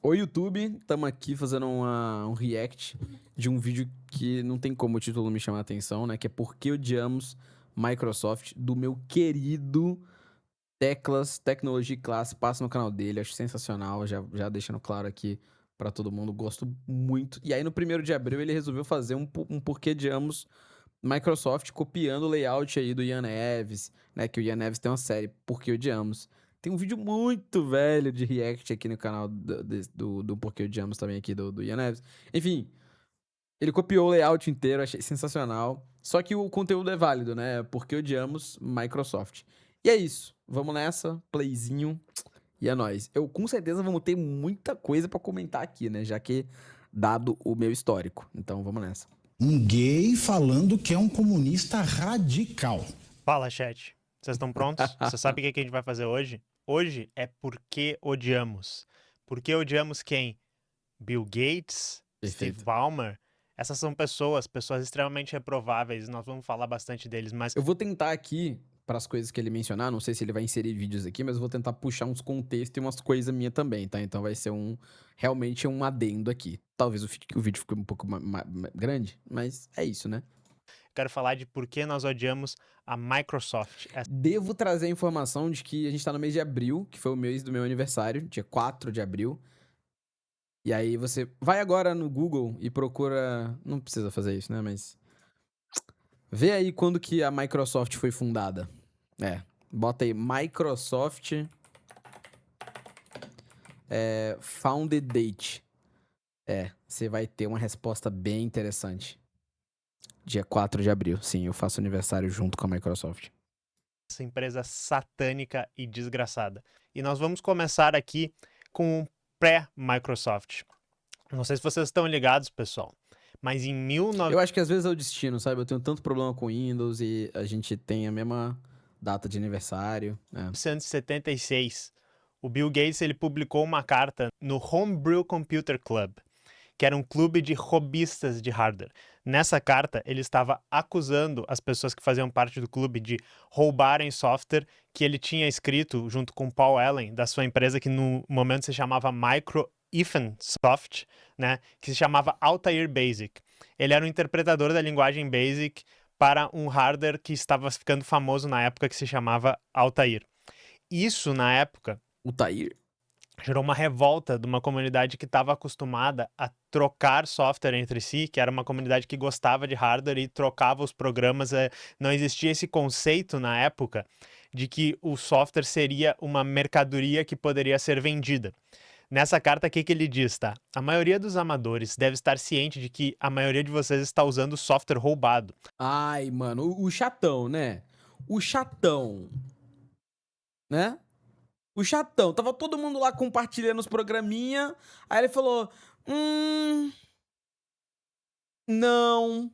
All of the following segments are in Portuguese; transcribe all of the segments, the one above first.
Oi, YouTube, estamos aqui fazendo um react de um vídeo que não tem como o título me chamar a atenção, né? Que é Por que odiamos Microsoft, do meu querido Teclas Tecnologia Classe. Passa no canal dele, acho sensacional, já deixando claro aqui pra todo mundo, gosto muito. E aí no 1º de abril ele resolveu fazer um Por que odiamos Microsoft, copiando o layout aí do Ian Neves, né? Que o Ian Neves tem uma série, Por que odiamos. Tem um vídeo muito velho de react aqui no canal do Por que odiamos também aqui do Ian Neves. Enfim, ele copiou o layout inteiro, achei sensacional. Só que o conteúdo é válido, né? Por que odiamos Microsoft. E é isso. Vamos nessa, playzinho e é nóis. Eu com certeza vamos ter muita coisa pra comentar aqui, né? Já que dado o meu histórico. Então vamos nessa. Um gay falando que é um comunista radical. Fala, chat. Vocês estão prontos? Você sabe o que a gente vai fazer hoje? Hoje é Por que odiamos. Por que odiamos quem? Bill Gates? Steve Perfeito. Ballmer? Essas são pessoas extremamente reprováveis. Nós vamos falar bastante deles, mas Eu vou tentar aqui, para as coisas que ele mencionar, não sei se ele vai inserir vídeos aqui, mas eu vou tentar puxar uns contextos e umas coisas minhas também, tá? Então vai ser realmente um adendo aqui. Talvez o vídeo fique um pouco grande, mas é isso, né? quero falar de por que nós odiamos a Microsoft. Devo trazer a informação de que a gente tá no mês de abril, que foi o mês do meu aniversário, dia 4 de abril. E aí você vai agora no Google e procura... Não precisa fazer isso, né? Mas... Vê aí quando que a Microsoft foi fundada. Bota aí Microsoft Founded Date. Você vai ter uma resposta bem interessante. Dia 4 de abril. Sim, eu faço aniversário junto com a Microsoft. Essa empresa satânica e desgraçada. E nós vamos começar aqui com o pré-Microsoft. Não sei se vocês estão ligados, pessoal, mas em Eu acho que às vezes é o destino, sabe? Eu tenho tanto problema com Windows e a gente tem a mesma data de aniversário. 1976, o Bill Gates ele publicou uma carta no Homebrew Computer Club, que era um clube de hobbyistas de hardware. Nessa carta, ele estava acusando as pessoas que faziam parte do clube de roubarem software que ele tinha escrito junto com Paul Allen, da sua empresa que no momento se chamava Micro-Soft, né, que se chamava Altair Basic. Ele era um interpretador da linguagem BASIC para um hardware que estava ficando famoso na época, que se chamava Altair. Isso, na época, O Tair? gerou uma revolta de uma comunidade que estava acostumada a trocar software entre si, que era uma comunidade que gostava de hardware e trocava os programas. Não existia esse conceito na época de que o software seria uma mercadoria que poderia ser vendida. Nessa carta, o que ele diz, tá? A maioria dos amadores deve estar ciente de que a maioria de vocês está usando software roubado. Ai, mano, o chatão, né? O chatão. Né? O chatão. Tava todo mundo lá compartilhando os programinha. Aí ele falou: Não.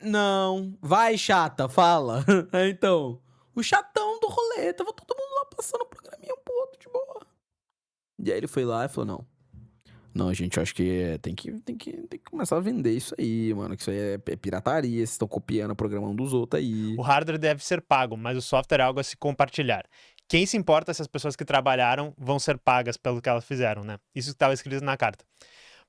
Não. Vai, chata, fala. Então. O chatão do rolê. Tava todo mundo lá passando o programinha um pro outro de boa. E aí ele foi lá e falou: Não. Não, gente, eu acho que tem que começar a vender isso aí, mano. Que isso aí é pirataria. Vocês estão copiando o programa um dos outros aí. O hardware deve ser pago, mas o software é algo a se compartilhar. Quem se importa se as pessoas que trabalharam vão ser pagas pelo que elas fizeram, né? Isso que estava escrito na carta.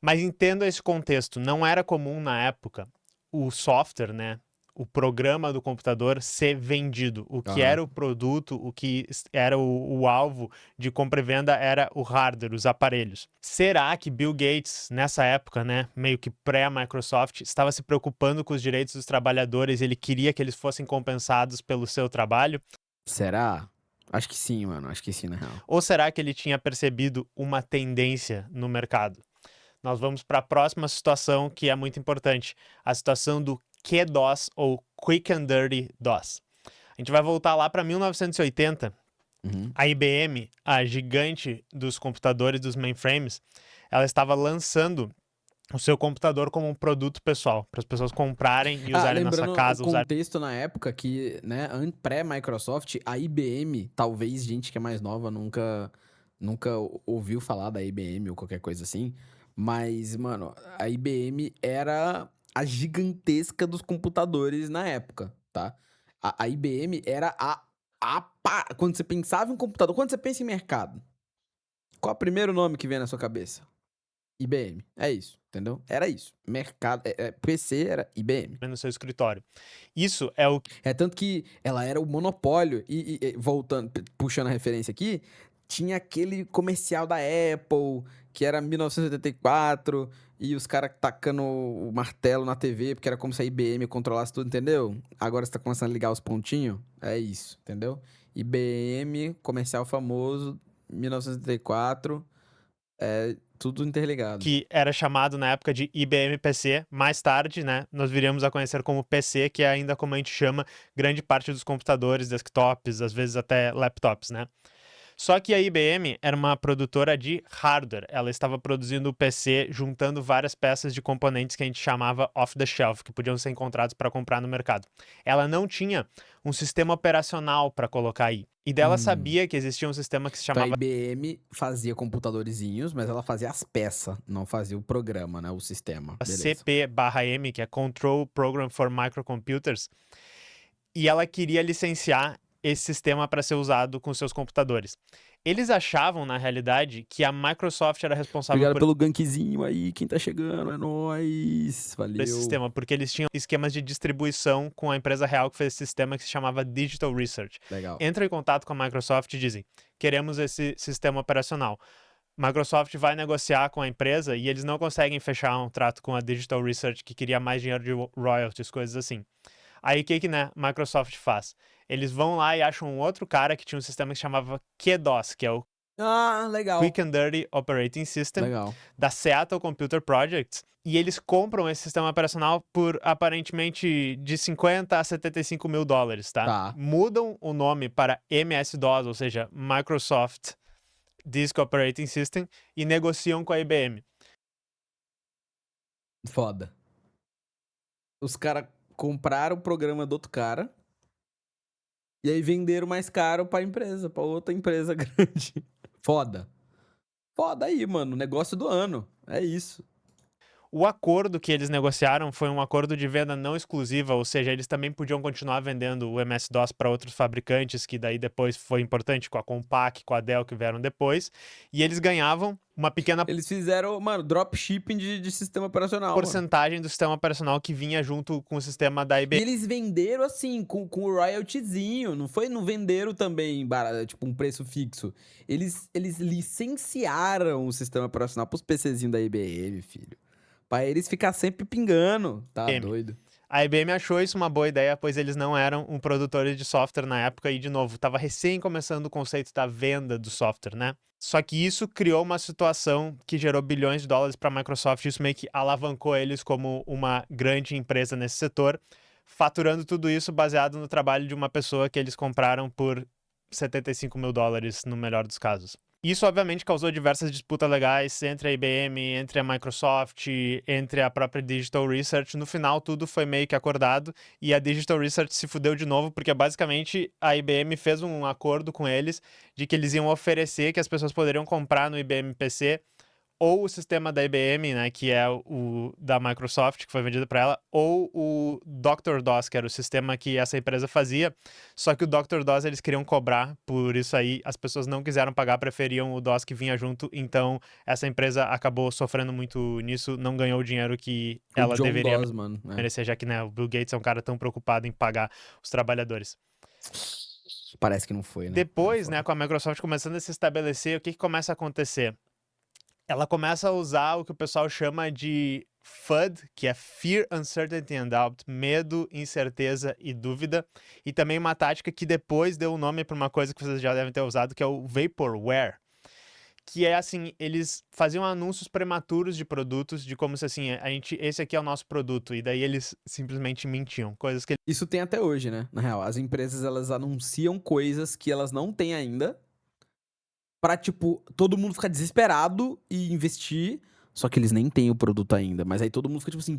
Mas entenda esse contexto. Não era comum na época o software, né? O programa do computador ser vendido. O que era o produto, o que era o alvo de compra e venda era o hardware, os aparelhos. Será que Bill Gates, nessa época, né, meio que pré-Microsoft, estava se preocupando com os direitos dos trabalhadores? Ele queria que eles fossem compensados pelo seu trabalho? Será? Acho que sim, mano. Acho que sim, na real. Ou será que ele tinha percebido uma tendência no mercado? Nós vamos para a próxima situação, que é muito importante. A situação do QDOS, ou Quick and Dirty DOS. A gente vai voltar lá para 1980. A IBM, a gigante dos computadores, dos mainframes, ela estava lançando o seu computador como um produto pessoal, para as pessoas comprarem e usarem na sua Lembrando o casa. contexto na época que, né, pré-Microsoft, a IBM, talvez gente que é mais nova nunca ouviu falar da IBM ou qualquer coisa assim, mas, mano, a IBM era a gigantesca dos computadores na época, tá? A IBM era quando você pensava em computador, quando você pensa em mercado, Qual é o primeiro nome que vem na sua cabeça? IBM. É isso, entendeu? Era isso. Mercado, PC era IBM. no seu escritório. Isso é o É tanto que ela era o monopólio. E voltando, puxando a referência aqui, tinha aquele comercial da Apple, que era 1984, e os caras tacando o martelo na TV, porque era como se a IBM controlasse tudo, entendeu? Agora você tá começando a ligar os pontinhos. É isso, entendeu? IBM, comercial famoso, 1984, tudo interligado. que era chamado na época de IBM PC. Mais tarde, né, nós viríamos a conhecer como PC, que é ainda como a gente chama grande parte dos computadores, desktops, às vezes até laptops, né? Só que a IBM era uma produtora de hardware. Ela estava produzindo o PC juntando várias peças de componentes que a gente chamava off-the-shelf, que podiam ser encontrados para comprar no mercado. Ela não tinha um sistema operacional para colocar aí. E dela sabia que existia um sistema que se Então a chamava IBM fazia computadorzinhos, mas ela fazia as peças, não fazia o programa, né? O sistema. Beleza. CP/M, que é Control Program for Microcomputers, e ela queria licenciar esse sistema para ser usado com seus computadores. Eles achavam, na realidade, que a Microsoft era responsável Obrigado por pelo gankzinho aí, quem tá chegando, é nóis. Valeu. esse sistema, porque eles tinham esquemas de distribuição com a empresa real que fez esse sistema que se chamava Digital Research. Legal. Entram em contato com a Microsoft e dizem: queremos esse sistema operacional. Microsoft vai negociar com a empresa e eles não conseguem fechar um trato com a Digital Research, que queria mais dinheiro de royalties, coisas assim. Aí o que né, Microsoft faz? Eles vão lá e acham um outro cara que tinha um sistema que se chamava QDOS, que é o Ah, legal. Quick and Dirty Operating System, Legal. da Seattle Computer Projects, e eles compram esse sistema operacional por aparentemente de 50 a 75 mil dólares, tá? Tá. Mudam o nome para MS-DOS, ou seja, Microsoft Disk Operating System, e negociam com a IBM. Foda. Os caras compraram o programa do outro cara e aí venderam mais caro pra empresa, pra outra empresa grande. Foda. Foda aí, mano. Negócio do ano. É isso. O acordo que eles negociaram foi um acordo de venda não exclusiva, ou seja, eles também podiam continuar vendendo o MS-DOS para outros fabricantes, que daí depois foi importante, com a Compaq, com a Dell, que vieram depois, e eles ganhavam uma pequena Eles fizeram, mano, dropshipping de sistema operacional. porcentagem do sistema operacional que vinha junto com o sistema da E IBM. eles venderam assim, com o royaltyzinho. Não venderam também, tipo, um preço fixo. Eles licenciaram o sistema operacional pros PCzinhos da IBM, filho. Pra eles ficar sempre pingando. Tá doido. A IBM achou isso uma boa ideia, pois eles não eram um produtor de software na época e, de novo, estava recém começando o conceito da venda do software, né? Só que isso criou uma situação que gerou bilhões de dólares para a Microsoft, isso meio que alavancou eles como uma grande empresa nesse setor, faturando tudo isso baseado no trabalho de uma pessoa que eles compraram por 75 mil dólares, no melhor dos casos. Isso, obviamente, causou diversas disputas legais entre a IBM, entre a Microsoft, entre a própria Digital Research. No final, tudo foi meio que acordado e a Digital Research se fudeu de novo, porque basicamente a IBM fez um acordo com eles de que eles iam oferecer que as pessoas poderiam comprar no IBM PC ou o sistema da IBM, né, que é o da Microsoft, que foi vendido para ela, ou o Dr. DOS, que era o sistema que essa empresa fazia. Só que o Dr. DOS eles queriam cobrar por isso aí, as pessoas não quiseram pagar, preferiam o DOS que vinha junto, então essa empresa acabou sofrendo muito nisso, não ganhou o dinheiro que ela John deveria Doss, mano. merecer, já que né, o Bill Gates é um cara tão preocupado em pagar os trabalhadores. Parece que não foi, né? Depois, né, com a Microsoft começando a se estabelecer, o que começa a acontecer? Ela começa a usar o que o pessoal chama de FUD, que é Fear, Uncertainty and Doubt, medo, incerteza e dúvida, e também uma tática que depois deu o nome para uma coisa que vocês já devem ter usado, que é o Vaporware, que é assim, eles faziam anúncios prematuros de produtos, de como se assim, esse aqui é o nosso produto, e daí eles simplesmente mentiam, coisas que Isso tem até hoje, né? Na real, as empresas, elas anunciam coisas que elas não têm ainda pra, tipo, todo mundo ficar desesperado e investir, só que eles nem têm o produto ainda. Mas aí todo mundo fica tipo assim,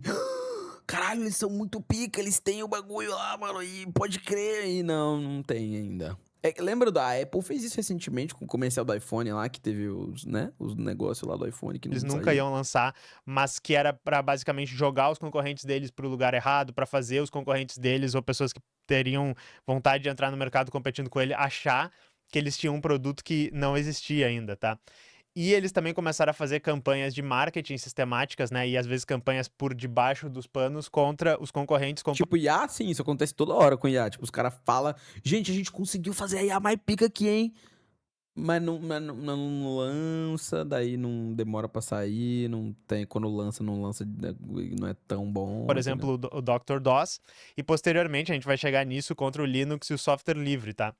caralho, eles são muito pica, eles têm o bagulho lá, mano, e pode crer. E não tem ainda. Lembra da Apple fez isso recentemente com o comercial do iPhone lá, que teve os negócios lá do iPhone que não eles nunca saiu. iam lançar, mas que era pra basicamente jogar os concorrentes deles pro lugar errado, pra fazer os concorrentes deles ou pessoas que teriam vontade de entrar no mercado competindo com ele achar que eles tinham um produto que não existia ainda, tá? E eles também começaram a fazer campanhas de marketing sistemáticas, né? E às vezes campanhas por debaixo dos panos contra os concorrentes. Tipo, IA, sim, isso acontece toda hora com IA. Tipo, os caras falam, gente, a gente conseguiu fazer a IA mais pica aqui, hein? Mas não lança, daí não demora pra sair, não tem, quando lança, não é tão bom. Por entendeu? exemplo, o Dr. DOS. E posteriormente a gente vai chegar nisso contra o Linux e o software livre, tá?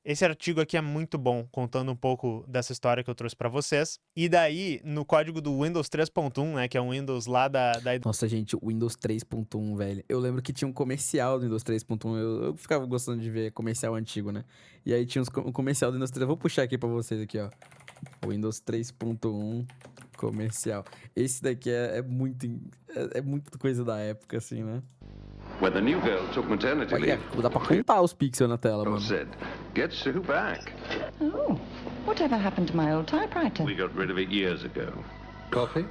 Esse artigo aqui é muito bom, contando um pouco dessa história que eu trouxe pra vocês. E daí, no código do Windows 3.1, né, que é um Windows lá da Nossa, gente, o Windows 3.1, velho. Eu lembro que tinha um comercial do Windows 3.1. Eu ficava gostando de ver comercial antigo, né? E aí tinha um comercial do Windows 3. Eu vou puxar aqui pra vocês aqui, ó. O Windows 3.1 comercial. Esse daqui é muito coisa da época, assim, né? When the new girl took maternity Olha, leave, dá pra contar os pixels na tela, mano. said, "Get Sue back." Oh, whatever happened to my old typewriter? We got rid of it years ago. Coffee?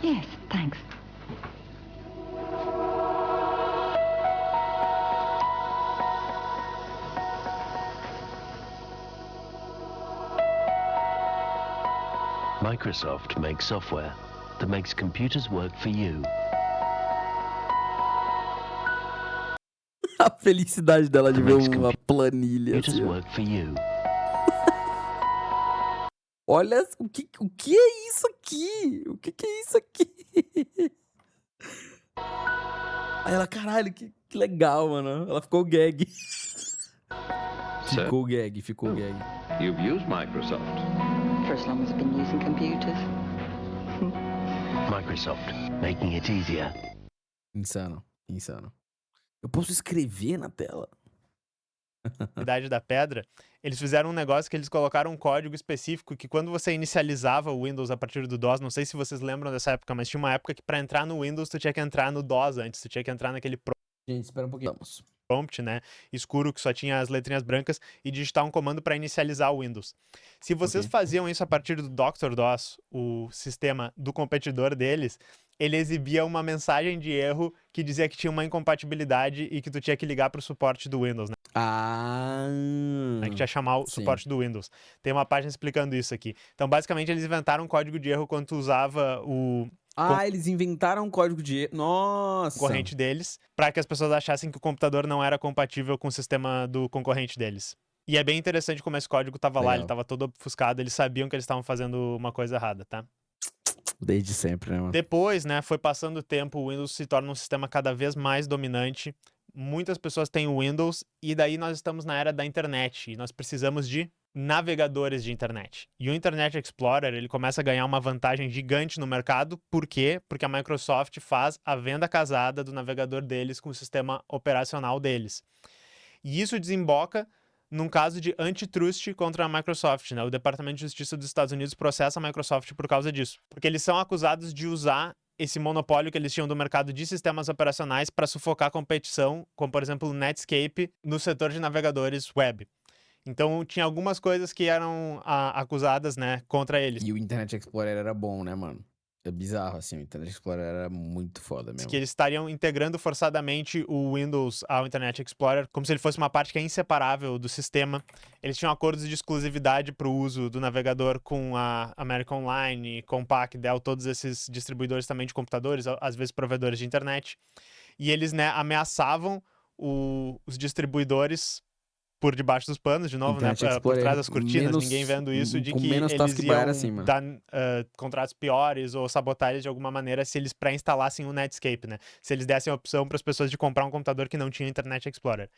Yes, thanks. Microsoft makes software that makes computers work for you. A felicidade dela de ver Makes uma planilha. Computers Assim, ó. work for you. Olha, o que é isso aqui? O que é isso aqui? Aí ela, caralho, que legal, mano. Ela ficou gag. Sir, Ficou gag. you've used Microsoft. For as long as I've been using computers. Microsoft, making it easier. Insano. Eu posso escrever na tela? Idade da Pedra, eles fizeram um negócio que eles colocaram um código específico que quando você inicializava o Windows a partir do DOS, não sei se vocês lembram dessa época, mas tinha uma época que para entrar no Windows tu tinha que entrar no DOS antes, tu tinha que entrar naquele Gente, espera um pouquinho. Vamos. prompt, né, escuro que só tinha as letrinhas brancas e digitar um comando para inicializar o Windows. Se vocês Ok. faziam isso a partir do Dr. DOS, o sistema do competidor deles, ele exibia uma mensagem de erro que dizia que tinha uma incompatibilidade e que tu tinha que ligar para o suporte do Windows, né? Ah. Que tinha que chamar o Sim. suporte do Windows. Tem uma página explicando isso aqui. Então, basicamente, eles inventaram um código de erro quando tu usava o Eles inventaram um código de erro. Nossa. concorrente deles, para que as pessoas achassem que o computador não era compatível com o sistema do concorrente deles. E é bem interessante como esse código tava lá, Legal. ele tava todo ofuscado, eles sabiam que eles estavam fazendo uma coisa errada, tá? Desde sempre, né, mano? Depois, né, foi passando o tempo, o Windows se torna um sistema cada vez mais dominante. Muitas pessoas têm o Windows e daí nós estamos na era da internet e nós precisamos de navegadores de internet. E o Internet Explorer, ele começa a ganhar uma vantagem gigante no mercado. Por quê? Porque a Microsoft faz a venda casada do navegador deles com o sistema operacional deles. E isso desemboca num caso de antitrust contra a Microsoft, né? O Departamento de Justiça dos Estados Unidos processa a Microsoft por causa disso. Porque eles são acusados de usar esse monopólio que eles tinham do mercado de sistemas operacionais para sufocar a competição, como, por exemplo, o Netscape no setor de navegadores web. Então, tinha algumas coisas que eram acusadas, né, contra eles. E o Internet Explorer era bom, né, mano? É bizarro, assim. O Internet Explorer era muito foda mesmo. Que eles estariam integrando forçadamente o Windows ao Internet Explorer, como se ele fosse uma parte que é inseparável do sistema. Eles tinham acordos de exclusividade para o uso do navegador com a American Online, Compaq, Dell, todos esses distribuidores também de computadores, às vezes provedores de internet. E eles, né, ameaçavam os distribuidores por debaixo dos panos, de novo, Internet né, por Explorer, trás das cortinas, menos- ninguém vendo isso, de com que menos eles taskbar iam acima. dar contratos piores ou sabotar eles de alguma maneira se eles pré-instalassem o Netscape, né? Se eles dessem a opção para as pessoas de comprar um computador que não tinha Internet Explorer.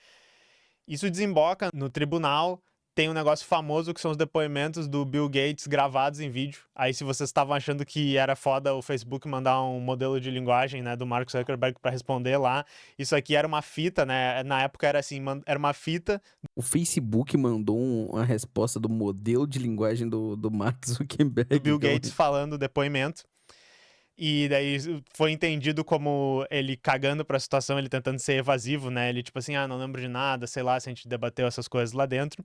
Isso desemboca no tribunal. Tem um negócio famoso que são os depoimentos do Bill Gates gravados em vídeo. Aí, se vocês estavam achando que era foda o Facebook mandar um modelo de linguagem, né, do Mark Zuckerberg para responder lá, isso aqui era uma fita, né? Na época era assim, era uma fita. O Facebook mandou uma resposta do modelo de linguagem do Mark Zuckerberg. Do Bill então, Gates falando o depoimento. E daí foi entendido como ele cagando pra situação, ele tentando ser evasivo, né? Ele tipo assim, não lembro de nada, sei lá, se a gente debateu essas coisas lá dentro.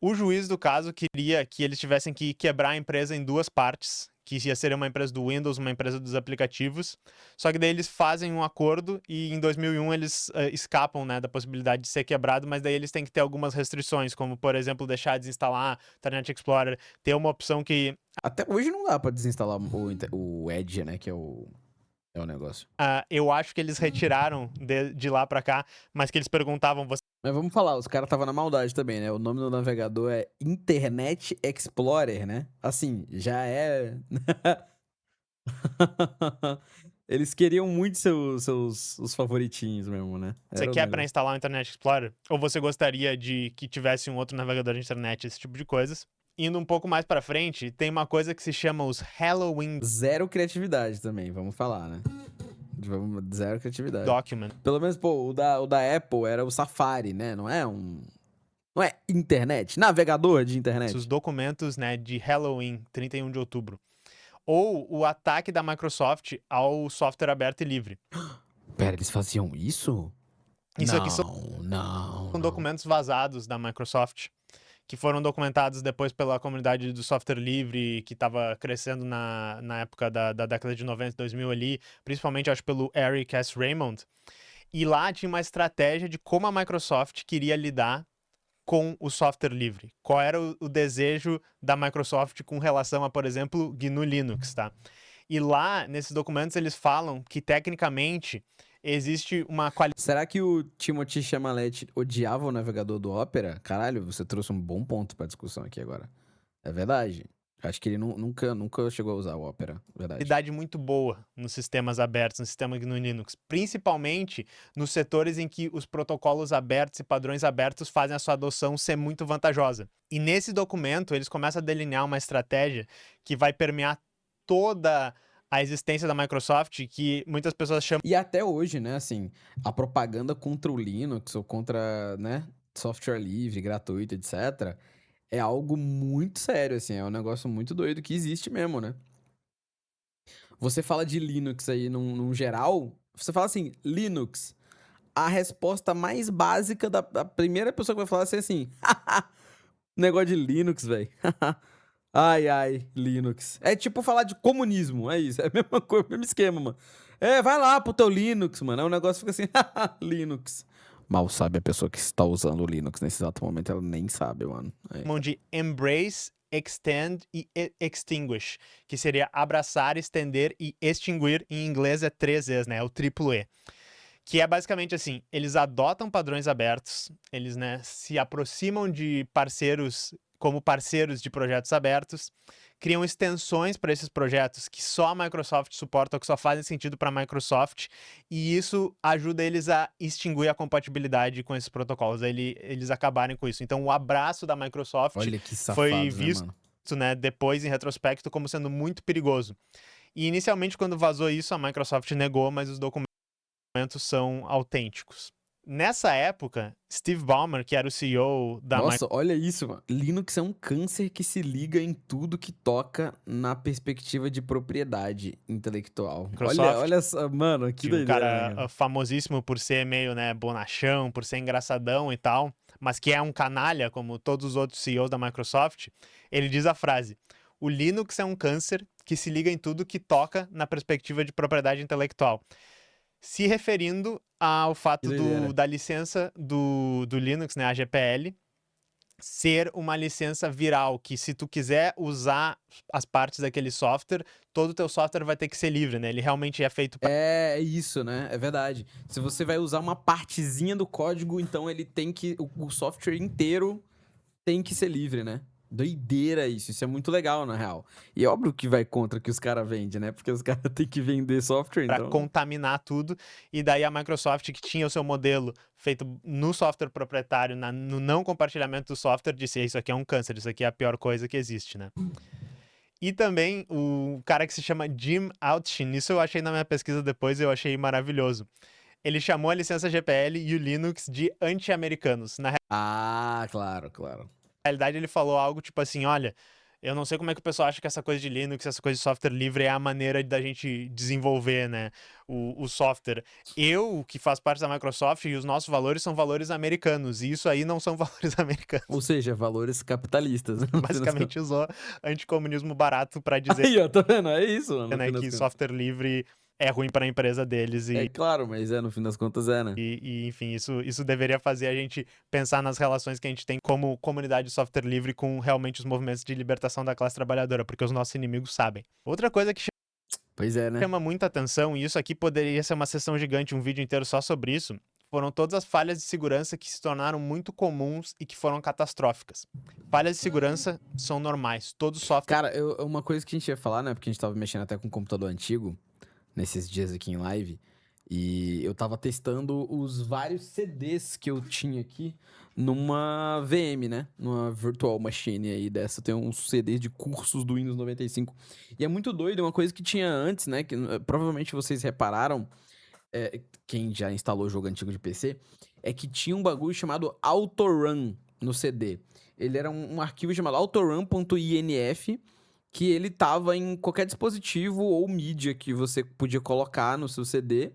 O juiz do caso queria que eles tivessem que quebrar a empresa em duas partes, que ia ser uma empresa do Windows, uma empresa dos aplicativos. Só que daí eles fazem um acordo e em 2001 eles escapam, né, da possibilidade de ser quebrado, mas daí eles têm que ter algumas restrições, como, por exemplo, deixar de desinstalar Internet Explorer, ter uma opção que Até hoje não dá pra desinstalar o Edge, né? Que é o negócio. eu acho que eles retiraram de lá pra cá, mas que eles perguntavam, Mas vamos falar, os caras estavam na maldade também, né? O nome do navegador é Internet Explorer, né? Assim, já é. Eles queriam muito os favoritinhos mesmo, né? você Era o quer para negócio. instalar o Internet Explorer? Ou você gostaria de que tivesse um outro navegador de internet, esse tipo de coisas? Indo um pouco mais pra frente, tem uma coisa que se chama os Halloween Zero criatividade também, vamos falar, né? Zero criatividade. Document. Pelo menos, pô, o da Apple era o Safari, né? Não é Não é internet, navegador de internet. Os documentos, né, de Halloween, 31 de outubro. Ou o ataque da Microsoft ao software aberto e livre. Pera, eles faziam isso? Isso não, aqui são não. documentos vazados da Microsoft, que foram documentados depois pela comunidade do software livre, que estava crescendo na época da década de 90, 2000 ali, principalmente, acho, pelo Eric S. Raymond. E lá tinha uma estratégia de como a Microsoft queria lidar com o software livre. Qual era o desejo da Microsoft com relação a, por exemplo, GNU Linux, tá? E lá, nesses documentos, eles falam que, tecnicamente, existe uma qualidade. Será que o Timothy Chalamet odiava o navegador do Opera? Caralho, você trouxe um bom ponto pra discussão aqui agora. É verdade. Acho que ele nunca chegou a usar o Opera, verdade. Muito boa nos sistemas abertos, no sistema GNU Linux, principalmente nos setores em que os protocolos abertos e padrões abertos fazem a sua adoção ser muito vantajosa. E nesse documento, eles começam a delinear uma estratégia que vai permear toda a existência da Microsoft, que muitas pessoas chamam E até hoje, né, assim, a propaganda contra o Linux ou contra, né, software livre, gratuito, etc., é algo muito sério, assim, é um negócio muito doido que existe mesmo, né? Você fala de Linux aí num geral, você fala assim, Linux, a resposta mais básica da primeira pessoa que vai falar é assim, negócio de Linux, velho. Ai, Linux. É tipo falar de comunismo, é isso, é a mesma coisa, mesmo esquema, mano. É, vai lá pro teu Linux, mano, é um negócio que fica assim, Linux. Mal sabe a pessoa que está usando o Linux nesse exato momento, ela nem sabe, mano. de embrace, extend e extinguish, que seria abraçar, estender e extinguir. Em inglês é 3 vezes, né? É o triplo E. Que é basicamente assim, eles adotam padrões abertos, eles, né, se aproximam de parceiros como parceiros de projetos abertos, criam extensões para esses projetos que só a Microsoft suporta, ou que só fazem sentido para a Microsoft, e isso ajuda eles a extinguir a compatibilidade com esses protocolos, eles acabarem com isso. Então, o abraço da Microsoft Olha que safados, foi né, visto, mano? né, depois, em retrospecto, como sendo muito perigoso. E, inicialmente, quando vazou isso, a Microsoft negou, mas os documentos são autênticos. Nessa época, Steve Ballmer, que era o CEO da Nossa, olha isso, mano. Linux é um câncer que se liga em tudo que toca na perspectiva de propriedade intelectual. Microsoft, Olha só, mano, que um doideira, né, cara cara? famosíssimo por ser meio, né, bonachão, por ser engraçadão e tal, mas que é um canalha, como todos os outros CEOs da Microsoft, ele diz a frase: o Linux é um câncer que se liga em tudo que toca na perspectiva de propriedade intelectual. Se referindo ao fato Que doideira. da licença do Linux, né, a GPL, ser uma licença viral, que se tu quiser usar as partes daquele software, todo o teu software vai ter que ser livre, né? Ele realmente é feito para É isso, né? É verdade. Se você vai usar uma partezinha do código, então ele tem que. O software inteiro tem que ser livre, né? Doideira isso é muito legal, na real. E é óbvio que vai contra o que os caras vendem, né? Porque os caras têm que vender software, então. contaminar tudo. E daí a Microsoft, que tinha o seu modelo feito no software proprietário, no não compartilhamento do software, disse: isso aqui é um câncer, isso aqui é a pior coisa que existe, né? E também o cara que se chama Jim Altschin, isso eu achei na minha pesquisa depois, eu achei maravilhoso. Ele chamou a licença GPL e o Linux de anti-americanos. Na Ah, claro. realidade, ele falou algo tipo assim: olha, Eu não sei como é que o pessoal acha que essa coisa de Linux, essa coisa de software livre é a maneira da gente desenvolver, né, o software. Eu, que faço parte da Microsoft, e os nossos valores são valores americanos, e isso aí não são valores americanos. Ou seja, valores capitalistas. Né? Basicamente usou anticomunismo barato pra dizer, Aí, ó, tá vendo? É isso, mano. no né, fim das que contas. software livre é ruim pra empresa deles É claro, mas no fim das contas né? enfim, isso deveria fazer a gente pensar nas relações que a gente tem como comunidade de software livre com realmente os movimentos de libertação da classe trabalhadora, porque os nossos inimigos sabem. Outra coisa que Pois é, né? chama muita atenção, e isso aqui poderia ser uma sessão gigante, um vídeo inteiro só sobre isso, foram todas as falhas de segurança que se tornaram muito comuns e que foram catastróficas. Falhas de segurança são normais, todo software Cara, uma coisa que a gente ia falar, né? Porque a gente tava mexendo até com um computador antigo, nesses dias aqui em live, e eu tava testando os vários CDs que eu tinha aqui numa VM, né? Numa virtual machine aí dessa. Tem uns CDs de cursos do Windows 95. E é muito doido, uma coisa que tinha antes, né? Que provavelmente vocês repararam, quem já instalou jogo antigo de PC, é que tinha um bagulho chamado Autorun no CD. Ele era um arquivo chamado autorun.inf, que ele tava em qualquer dispositivo ou mídia que você podia colocar no seu CD,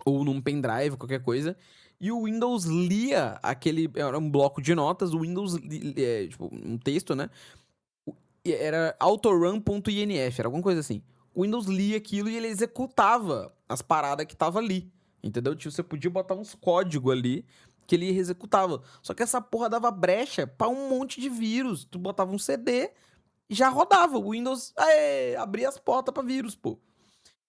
ou num pendrive, qualquer coisa. E o Windows lia aquele... Era um bloco de notas, o Windows... tipo, um texto, né? Era autorun.inf, era alguma coisa assim. O Windows lia aquilo e ele executava as paradas que tava ali, entendeu? Tipo, você podia botar uns códigos ali que ele executava. Só que essa porra dava brecha pra um monte de vírus. Tu botava um CD e já rodava. O Windows abria as portas pra vírus, pô.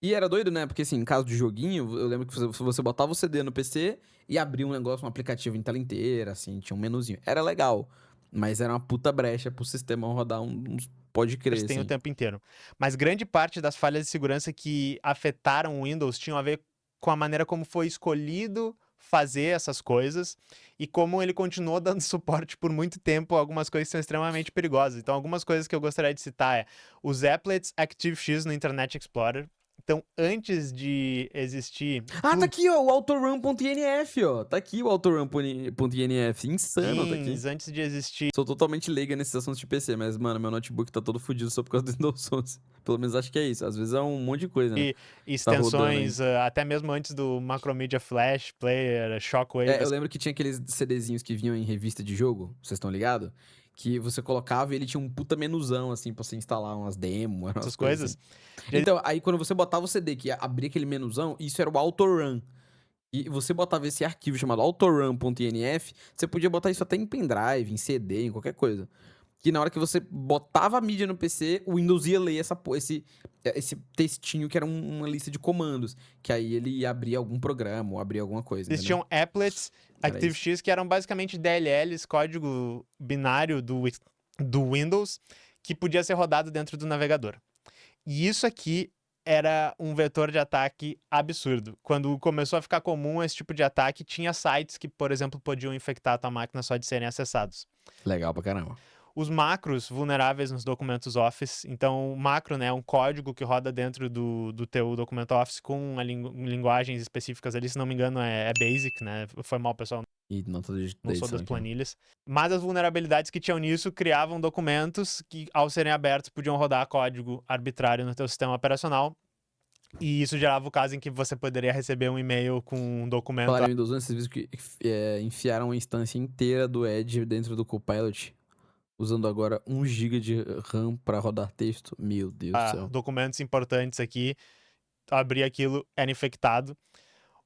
E era doido, né? Porque assim, em caso de joguinho, eu lembro que você botava o CD no PC e abria um negócio, um aplicativo em tela inteira, assim, tinha um menuzinho. Era legal, mas era uma puta brecha pro sistema rodar uns... Pode crer, tem o assim. tempo inteiro. Mas grande parte das falhas de segurança que afetaram o Windows tinham a ver com a maneira como foi escolhido fazer essas coisas e como ele continuou dando suporte por muito tempo a algumas coisas que são extremamente perigosas. Então, algumas coisas que eu gostaria de citar os applets ActiveX no Internet Explorer. Então, antes de existir... Ah, tá aqui, ó, o autorun.inf, ó. Tá aqui o autorun.inf. Insano, tá aqui. plugins, antes de existir Sou totalmente leiga nesses assuntos de PC, mas, mano, meu notebook tá todo fudido só por causa do Windows 11. Pelo menos acho que é isso. Às vezes é um monte de coisa, né? extensões, até mesmo antes do Macromedia Flash Player, Shockwave. Eu lembro que tinha aqueles CDzinhos que vinham em revista de jogo, vocês estão ligados? Que você colocava e ele tinha um puta menuzão, assim, pra você instalar umas demos, umas Essas coisas. coisas. Assim. Então, aí quando você botava o CD que abria aquele menuzão, isso era o autorun. E você botava esse arquivo chamado autorun.inf, você podia botar isso até em pendrive, em CD, em qualquer coisa. Que na hora que você botava a mídia no PC, o Windows ia ler esse textinho que era uma lista de comandos. Que aí ele ia abrir algum programa ou abrir alguma coisa. Existiam applets ActiveX que eram basicamente DLLs, código binário do Windows, que podia ser rodado dentro do navegador. E isso aqui era um vetor de ataque absurdo. Quando começou a ficar comum esse tipo de ataque, tinha sites que, por exemplo, podiam infectar a tua máquina só de serem acessados. Legal pra caramba. Os macros vulneráveis nos documentos Office. Então, o macro, né, é um código que roda dentro do teu documento Office com linguagens específicas ali. Se não me engano, é Basic, né? Foi mal, pessoal. E não sou das planilhas. Mas as vulnerabilidades que tinham nisso criavam documentos que, ao serem abertos, podiam rodar código arbitrário no teu sistema operacional. E isso gerava o caso em que você poderia receber um e-mail com um documento... Falaram em Windows 11, vocês viram que enfiaram uma instância inteira do Edge dentro do Copilot, usando agora 1 GB de RAM para rodar texto. Meu Deus do céu. Documentos importantes aqui. Abrir aquilo, era infectado.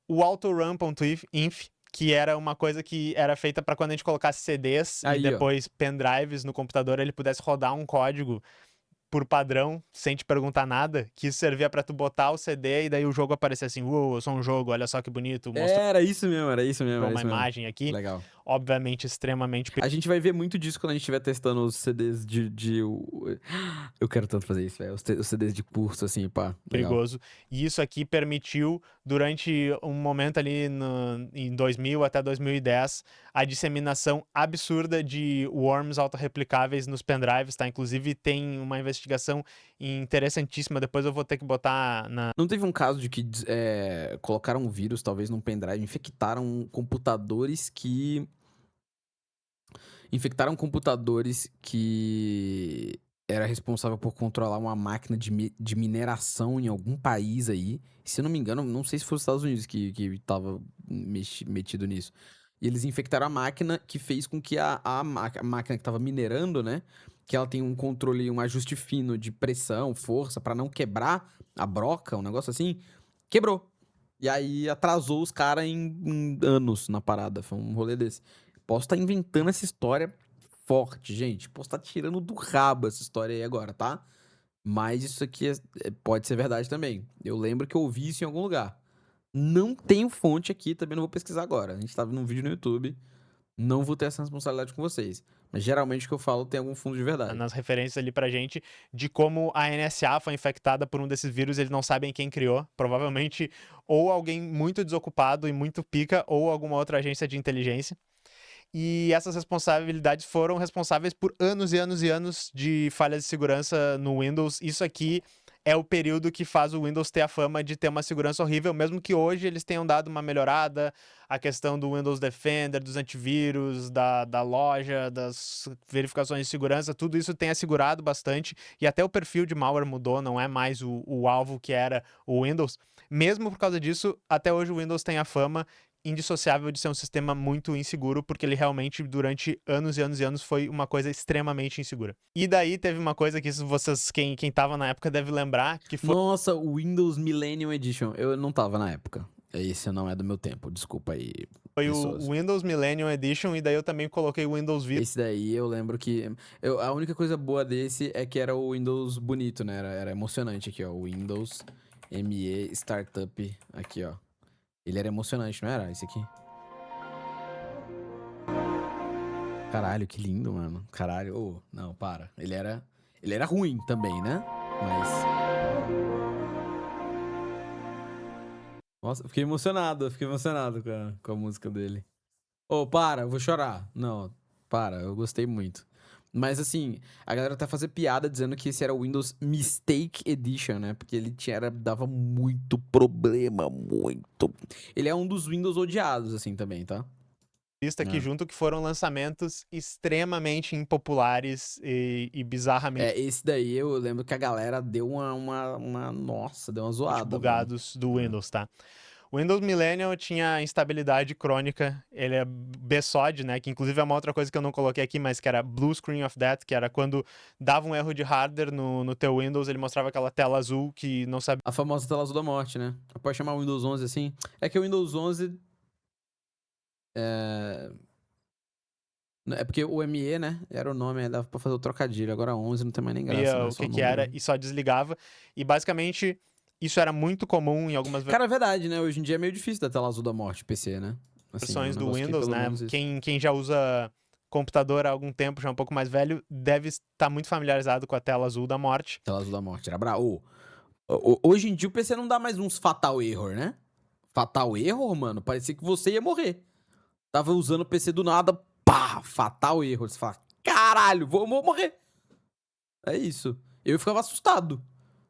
O autorun.inf, que era uma coisa que era feita para quando a gente colocasse CDs aí, e depois pendrives no computador, ele pudesse rodar um código por padrão, sem te perguntar nada, que isso servia pra tu botar o CD e daí o jogo aparecia assim, uou, eu sou um jogo, olha só que bonito. Mostrou Era isso mesmo. uma imagem aqui. Legal. Obviamente, extremamente A gente vai ver muito disso quando a gente estiver testando os CDs Eu quero tanto fazer isso, velho. Os CDs de curso, assim, pá. Legal. perigoso. E isso aqui permitiu, durante um momento ali em 2000 até 2010, a disseminação absurda de worms autorreplicáveis nos pendrives, tá? Inclusive, tem uma investigação interessantíssima, depois eu vou ter que botar na... Não teve um caso de que colocaram um vírus, talvez, num pendrive, infectaram computadores que infectaram computadores que era responsável por controlar uma máquina de mineração em algum país aí. Se eu não me engano, não sei se foi os Estados Unidos que tava metido nisso. E eles infectaram a máquina que fez com que a máquina que tava minerando, né? Que ela tem um controle, um ajuste fino de pressão, força, pra não quebrar a broca, um negócio assim. Quebrou. E aí atrasou os caras em anos na parada. Foi um rolê desse. Posso estar inventando essa história forte, gente. Posso estar tirando do rabo essa história aí agora, tá? Mas isso aqui pode ser verdade também. Eu lembro que eu ouvi isso em algum lugar. Não tenho fonte aqui, também não vou pesquisar agora. A gente tava num vídeo no YouTube. Não vou ter essa responsabilidade com vocês. Mas geralmente o que eu falo tem algum fundo de verdade. Nas referências ali pra gente de como a NSA foi infectada por um desses vírus, eles não sabem quem criou. Provavelmente ou alguém muito desocupado e muito pica, ou alguma outra agência de inteligência. E essas responsabilidades foram responsáveis por anos e anos e anos de falhas de segurança no Windows. Isso aqui é o período que faz o Windows ter a fama de ter uma segurança horrível, mesmo que hoje eles tenham dado uma melhorada. A questão do Windows Defender, dos antivírus, da loja, das verificações de segurança, tudo isso tem assegurado bastante. E até o perfil de malware mudou, não é mais o alvo que era o Windows. Mesmo por causa disso, até hoje o Windows tem a fama indissociável de ser um sistema muito inseguro, porque ele realmente, durante anos e anos e anos, foi uma coisa extremamente insegura. E daí teve uma coisa que vocês, quem tava na época deve lembrar, que foi... Nossa, o Windows Millennium Edition. Eu não tava na época. Esse não é do meu tempo, desculpa aí. Foi pessoas. o Windows Millennium Edition, e daí eu também coloquei o Windows Vista. Esse daí eu lembro que... a única coisa boa desse é que era o Windows bonito, né? Era emocionante aqui, ó. O Windows ME Startup aqui, ó. Ele era emocionante, não era? Esse aqui. Caralho, que lindo, mano. Caralho. Oh, não, para. Ele era ruim também, né? Mas... Nossa, eu fiquei emocionado com a música dele. Ô, para, eu vou chorar. Não, para, eu gostei muito. Mas assim, a galera tá fazendo piada dizendo que esse era o Windows Mistake Edition, né? Porque ele dava muito problema, muito. Ele é um dos Windows odiados, assim, também, tá? Aqui junto, que foram lançamentos extremamente impopulares e bizarramente Esse daí eu lembro que a galera deu nossa, deu uma zoada. bugados do Windows, tá? O Windows Millennium tinha instabilidade crônica, ele é BSOD, né, que inclusive é uma outra coisa que eu não coloquei aqui, mas que era Blue Screen of Death, que era quando dava um erro de hardware no teu Windows, ele mostrava aquela tela azul que não sabia... A famosa tela azul da morte, né? Pode chamar o Windows 11 assim. É que o Windows 11... É porque o ME, né? Era o nome, dava pra fazer o trocadilho. Agora 11 não tem mais nem graça. Né? O que era, e só desligava. E basicamente... Isso era muito comum em algumas Cara, é verdade, né? Hoje em dia é meio difícil da tela azul da morte, PC, né? Assim, versões um do negócio que, Windows, pelo né? menos isso. Quem já usa computador há algum tempo, já é um pouco mais velho, deve estar muito familiarizado com a tela azul da morte. Tela azul da morte, era brabo. Hoje em dia o PC não dá mais uns fatal error, né? Fatal error, mano, parecia que você ia morrer. Tava usando o PC do nada, pá, fatal error. Você fala, caralho, vou morrer. É isso. Eu ficava assustado.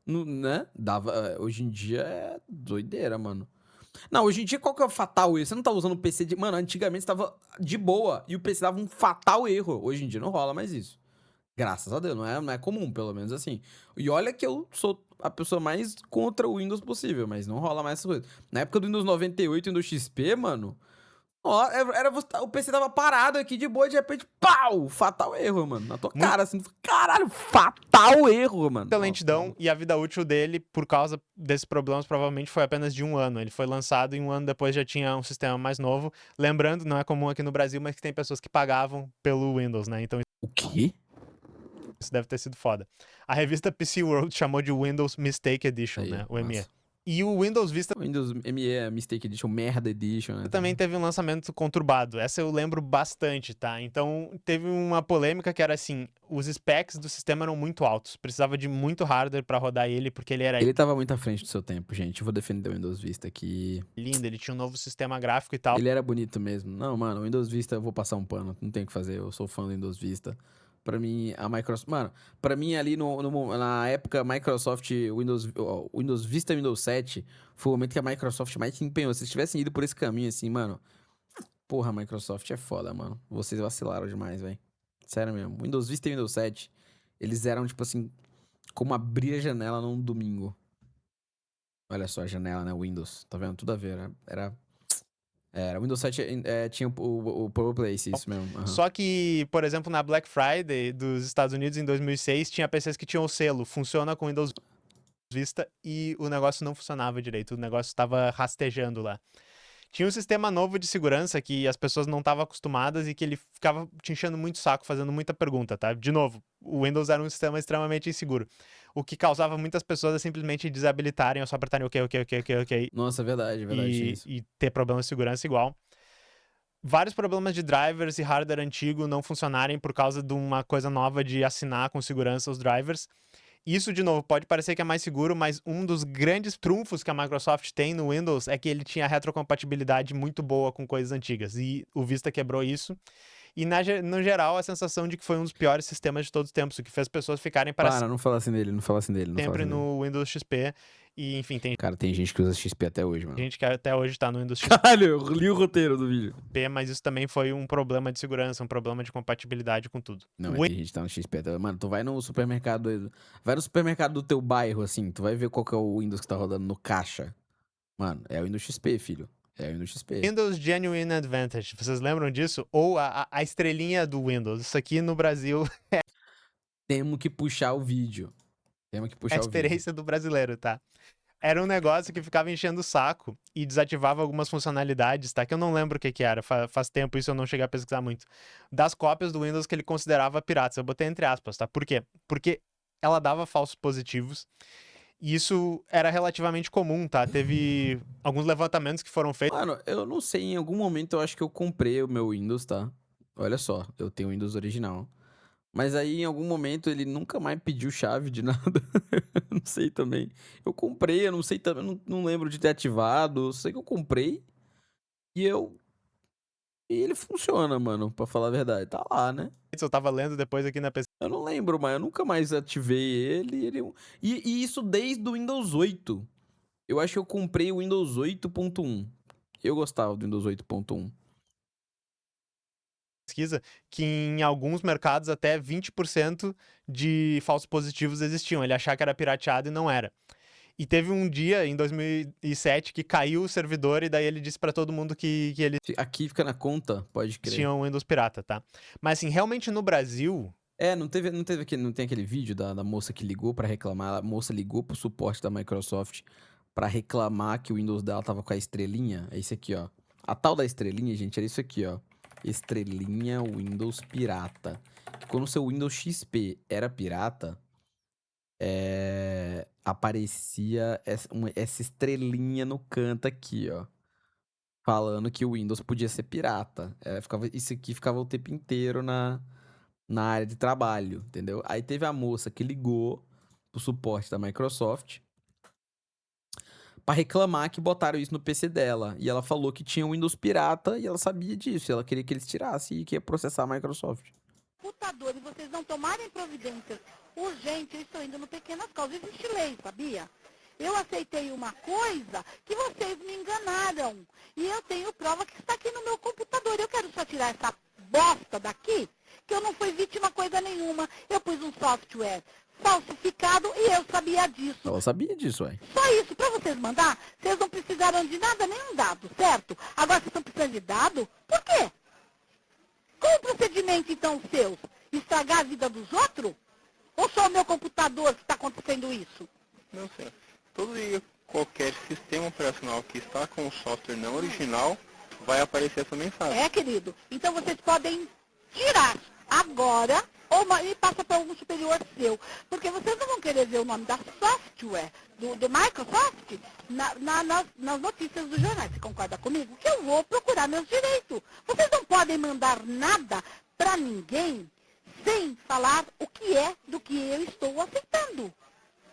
Né? Hoje em dia é doideira, mano. Não, hoje em dia qual que é o fatal erro? Você não tá usando o PC de... Mano, antigamente você tava de boa e o PC dava um fatal erro. Hoje em dia não rola mais isso. Graças a Deus, não é comum, pelo menos assim. E olha que eu sou a pessoa mais contra o Windows possível, mas não rola mais essa coisa. Na época do Windows 98 e Windows XP, mano... Ó, o PC tava parado aqui de boa e de repente, pau! Fatal erro, mano. Na tua cara, assim. Caralho, fatal erro, mano. Muita lentidão, e a vida útil dele, por causa desses problemas, provavelmente foi apenas de 1 ano. Ele foi lançado e 1 ano depois já tinha um sistema mais novo. Lembrando, não é comum aqui no Brasil, mas que tem pessoas que pagavam pelo Windows, né? Então... O quê? Isso deve ter sido foda. A revista PC World chamou de Windows Mistake Edition, Aí, né? O ME. nossa. E o Windows Vista... O Windows ME, Mistake Edition, Merda Edition, né? também teve um lançamento conturbado. Essa eu lembro bastante, tá? Então, teve uma polêmica que era assim, os specs do sistema eram muito altos. Precisava de muito hardware pra rodar ele, porque ele era... Ele tava muito à frente do seu tempo, gente. Eu vou defender o Windows Vista aqui. lindo, ele tinha um novo sistema gráfico e tal. Ele era bonito mesmo. Não, mano, o Windows Vista eu vou passar um pano. Não tem o que fazer, eu sou fã do Windows Vista. Pra mim, a Microsoft... Mano, pra mim ali na época, Microsoft, Windows Vista e Windows 7 foi o momento que a Microsoft mais se empenhou. Se eles tivessem ido por esse caminho, assim, mano... Porra, a Microsoft é foda, mano. Vocês vacilaram demais, velho. Sério mesmo. Windows Vista e Windows 7, eles eram, tipo assim, como abrir a janela num domingo. Olha só a janela, né? Windows. Tá vendo? Tudo a ver. Era Windows 7 tinha o Power Place, isso mesmo. aham. Só que, por exemplo, na Black Friday dos Estados Unidos em 2006, tinha PCs que tinham o selo, funciona com Windows Vista, e o negócio não funcionava direito, o negócio estava rastejando lá. Tinha um sistema novo de segurança que as pessoas não estavam acostumadas e que ele ficava te enchendo muito o saco, fazendo muita pergunta, tá? De novo, o Windows era um sistema extremamente inseguro. O que causava muitas pessoas a simplesmente desabilitarem ou só apertarem ok, Nossa, é verdade, tinha isso. e ter problemas de segurança igual. Vários problemas de drivers e hardware antigo não funcionarem por causa de uma coisa nova de assinar com segurança os drivers. Isso, de novo, pode parecer que é mais seguro, mas um dos grandes trunfos que a Microsoft tem no Windows é que ele tinha retrocompatibilidade muito boa com coisas antigas. E o Vista quebrou isso. E, no geral, a sensação de que foi um dos piores sistemas de todos os tempos, o que fez as pessoas ficarem para Não falasse nele, não falasse nele. sempre no Windows XP. E, enfim, tem Cara, tem gente que usa XP até hoje, mano. gente que até hoje tá no Windows XP, Caralho, eu li o roteiro do vídeo. mas isso também foi um problema de segurança, um problema de compatibilidade com tudo. Não, mas tem gente que tá no XP até... Mano, tu vai no supermercado... Vai no supermercado do teu bairro, assim, tu vai ver qual que é o Windows que tá rodando no caixa. Mano, é o Windows XP, filho. É o Windows XP. Windows Genuine Advantage, vocês lembram disso? Ou a estrelinha do Windows. Isso aqui no Brasil Temos que puxar o vídeo. Temos que é puxar a o vídeo. experiência do brasileiro, tá? Era um negócio que ficava enchendo o saco e desativava algumas funcionalidades, tá? Que eu não lembro o que que era, faz tempo isso, eu não cheguei a pesquisar muito. Das cópias do Windows que ele considerava piratas. Eu botei entre aspas, tá? Por quê? Porque ela dava falsos positivos. E isso era relativamente comum, tá? Teve alguns levantamentos que foram feitos. Mano, eu não sei, em algum momento eu acho que eu comprei o meu Windows, tá? Olha só, eu tenho o Windows original. Mas aí, em algum momento, ele nunca mais pediu chave de nada. Não sei também. Eu comprei, eu não sei também, não lembro de ter ativado. Eu sei que eu comprei e E ele funciona, mano, pra falar a verdade. Tá lá, né? Eu tava lendo depois aqui na pesquisa. Eu não lembro, mas eu nunca mais ativei ele. E isso desde o Windows 8. Eu acho que eu comprei o Windows 8.1. Eu gostava do Windows 8.1. Que em alguns mercados até 20% de falsos positivos existiam. Ele achava que era pirateado e não era. E teve um dia, em 2007, que caiu o servidor e daí ele disse pra todo mundo que ele Aqui fica na conta, pode crer. tinha um Windows pirata, tá? Mas assim, realmente no Brasil, Não tem aquele vídeo da moça que ligou pra reclamar? A moça ligou pro suporte da Microsoft pra reclamar que o Windows dela tava com a estrelinha. É isso aqui, ó. A tal da estrelinha, gente, era isso aqui, ó. Estrelinha Windows pirata. Quando o seu Windows XP era pirata, aparecia essa estrelinha no canto aqui, ó. Falando que o Windows podia ser pirata. Isso aqui ficava o tempo inteiro na área de trabalho, entendeu? Aí teve a moça que ligou pro suporte da Microsoft pra reclamar que botaram isso no PC dela. E ela falou que tinha um Windows pirata e ela sabia disso. E ela queria que eles tirassem e que ia processar a Microsoft. Computador e vocês não tomarem providências urgentes, eu estou indo no pequenas causas. Existe lei, sabia? Eu aceitei uma coisa que vocês me enganaram. E eu tenho prova que está aqui no meu computador. Eu quero só tirar essa bosta daqui, que eu não fui vítima coisa nenhuma. Eu pus um software falsificado e eu sabia disso. Ela sabia disso, ué. Só isso, para vocês mandar, vocês não precisaram de nada, nenhum dado, certo? Agora vocês estão precisando de dado? Por quê? Qual o procedimento, então, seu? Estragar a vida dos outros? Ou só o meu computador que está acontecendo isso? Não sei. Todo e qualquer sistema operacional que está com o software não original, vai aparecer essa mensagem. É, querido. Então vocês podem tirar agora e passa para algum superior seu. Porque vocês não vão querer ver o nome da software do Microsoft nas notícias dos jornais. Você concorda comigo? Que eu vou procurar meus direitos. Vocês não podem mandar nada para ninguém sem falar o que é do que eu estou aceitando.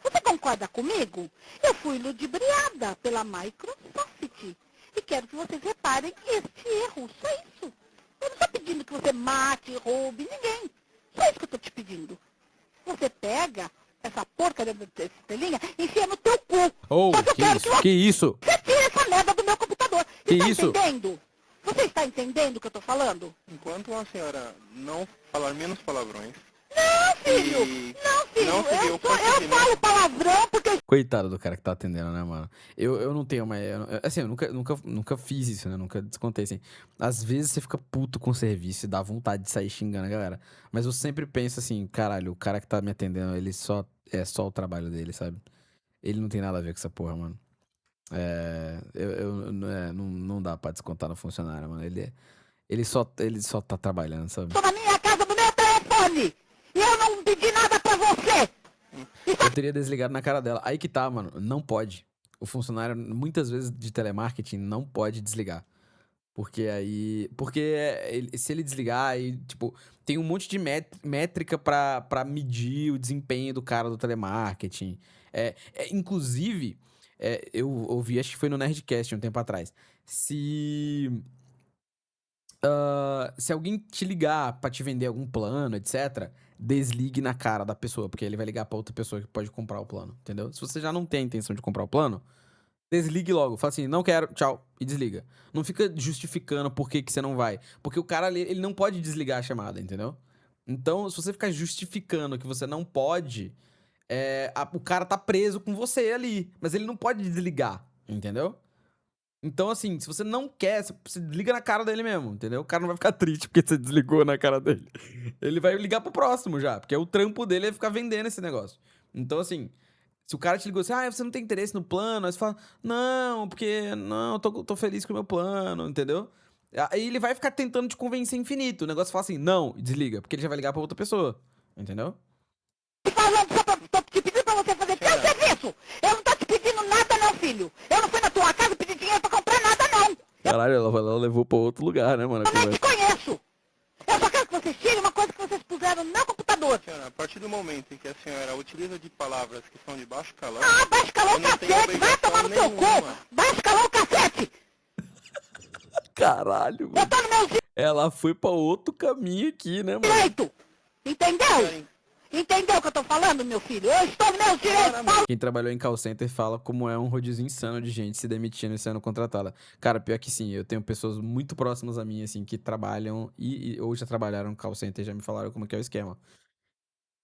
Você concorda comigo? Eu fui ludibriada pela Microsoft. E quero que vocês reparem este erro. Só isso. Eu não estou pedindo que você mate, roube ninguém. Só isso que eu estou te pedindo. Você pega essa porcaria dessa estrelinha e enfia no teu cu. Oh, Só que eu quero que isso? você tire essa merda do meu computador. Que Está isso? entendendo? Você está entendendo o que eu tô falando? Enquanto a senhora não falar menos palavrões... Não, filho! e Não, filho! não seguir o Eu procedimento... falo palavrão porque... Coitado do cara que tá atendendo, né, mano? Eu não tenho uma. Assim, eu nunca fiz isso, né? Nunca descontei, assim. Às vezes você fica puto com o serviço e dá vontade de sair xingando a galera. Mas eu sempre penso assim, caralho, o cara que tá me atendendo, ele só. É só o trabalho dele, sabe? Ele não tem nada a ver com essa porra, mano. Não dá pra descontar no funcionário, mano. Ele só tá trabalhando, sabe? Tô na minha casa do meu telefone! E eu não pedi nada pra você! Eu teria desligado na cara dela. Aí que tá, mano. Não pode. O funcionário, muitas vezes de telemarketing, não pode desligar. Porque aí. Porque se ele desligar, aí, tipo, tem um monte de métrica pra medir o desempenho do cara do telemarketing. Inclusive, eu ouvi, acho que foi no Nerdcast um tempo atrás. Se alguém te ligar pra te vender algum plano, etc., desligue na cara da pessoa, porque ele vai ligar pra outra pessoa que pode comprar o plano, entendeu? Se você já não tem a intenção de comprar o plano, desligue logo. Fala assim, não quero, tchau, e desliga. Não fica justificando por que você não vai. Porque o cara ali, ele não pode desligar a chamada, entendeu? Então, se você ficar justificando que você não pode, o cara tá preso com você ali, mas ele não pode desligar, entendeu? Então, assim, se você não quer, você desliga na cara dele mesmo, entendeu? O cara não vai ficar triste porque você desligou na cara dele. Ele vai ligar pro próximo já, porque o trampo dele é ficar vendendo esse negócio. Então, assim, se o cara te ligou assim, você não tem interesse no plano, aí você fala, não, porque, não, eu tô feliz com o meu plano, entendeu? Aí ele vai ficar tentando te convencer infinito. O negócio fala assim, não, e desliga, porque ele já vai ligar pra outra pessoa, entendeu? Falando só tô te pedindo pra você fazer teu serviço! Eu não tô te pedindo nada não, filho! Eu não fui na tua casa pedir dinheiro pra comprar nada não! Caralho, ela levou pra outro lugar, né, mano? Eu nem te conheço! Eu só quero que vocês tirem uma coisa que vocês puseram no meu computador! Senhora, a partir do momento em que a senhora utiliza de palavras que são de baixo calão... Ah, baixo calão eu não tenho cacete! Vai tomar no teu obrigação cu! Baixo calão cacete! Caralho, mano. Eu tô no meu Ela foi pra outro caminho aqui, né, mano? direito! Entendeu? Entendeu o que eu tô falando, meu filho? Eu estou no meu direito! Fala Quem trabalhou em call center fala como é um rodízio insano de gente se demitindo e sendo contratada. Cara, pior que sim, eu tenho pessoas muito próximas a mim, assim, que trabalham ou já trabalharam em call center, já me falaram como que é o esquema.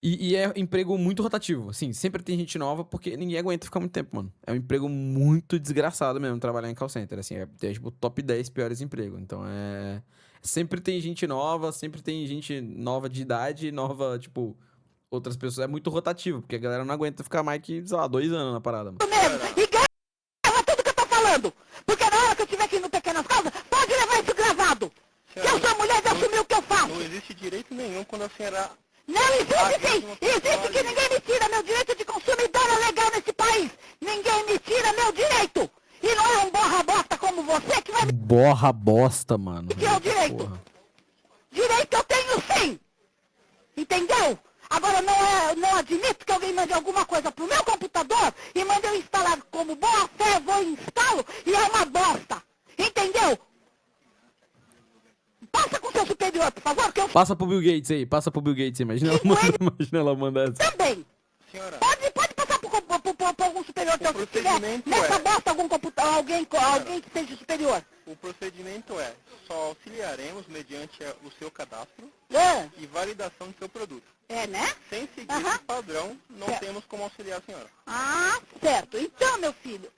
E é emprego muito rotativo, assim, sempre tem gente nova porque ninguém aguenta ficar muito tempo, mano. É um emprego muito desgraçado mesmo trabalhar em call center, assim, é tipo top 10 piores empregos. Então sempre tem gente nova de idade, nova, tipo, outras pessoas. É muito rotativo, porque a galera não aguenta ficar mais que, sei lá, 2 anos na parada, mano. mesmo! E grava tudo que eu tô falando! Porque na hora que eu estiver aqui no Pequenas Causas, pode levar isso gravado! Se eu sou mulher de assumir o que eu faço! Não existe direito nenhum quando a senhora... Não existe sim! Existe que ninguém me tira meu direito de consumidora legal nesse país! Ninguém me tira meu direito! E não é um borra-bosta como você que vai me Borra bosta, mano. tirar o direito! Porra. Direito eu tenho sim! Entendeu? Agora não admito que alguém mande alguma coisa pro meu computador e mande eu instalar como boa fé, vou e instalo e é uma bosta! Entendeu? Passa com seu superior, por favor, que eu Passa pro Bill Gates aí, Imagina ela manda essa. também! Senhora, Pode passar por algum superior teu, se tiver procedimento nessa é- bosta algum alguém que seja superior. o procedimento é, só auxiliaremos mediante o seu cadastro É, e validação do seu produto. né? Sem seguir Aham. esse padrão, não Certo. temos como auxiliar a senhora. Ah, certo. Então, meu filho,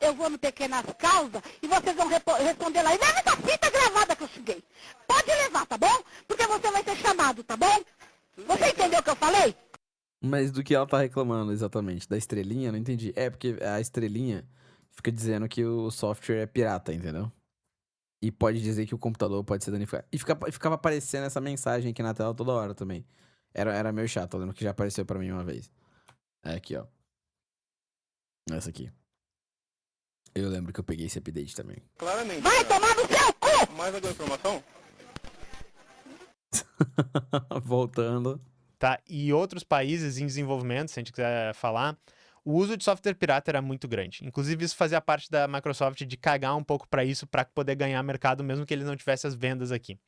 eu vou no Pequenas Causas e vocês vão responder lá. E leva essa fita gravada que eu cheguei. Pode levar, tá bom? Porque você vai ser chamado, tá bom? Você entendeu o que eu falei? Mas do que ela tá reclamando exatamente? Da estrelinha? Não entendi. É, porque a estrelinha fica dizendo que o software é pirata, entendeu? E pode dizer que o computador pode ser danificado. E ficava aparecendo essa mensagem aqui na tela toda hora também. Era meio chato, eu lembro que já apareceu pra mim uma vez. É aqui, ó. Essa aqui. Eu lembro que eu peguei esse update também. Claramente. Vai senhora. tomar no seu cu! Mais alguma informação? Voltando. Tá? E outros países em desenvolvimento, se a gente quiser falar, o uso de software pirata era muito grande. Inclusive, isso fazia parte da Microsoft de cagar um pouco para isso, para poder ganhar mercado, mesmo que eles não tivessem as vendas aqui.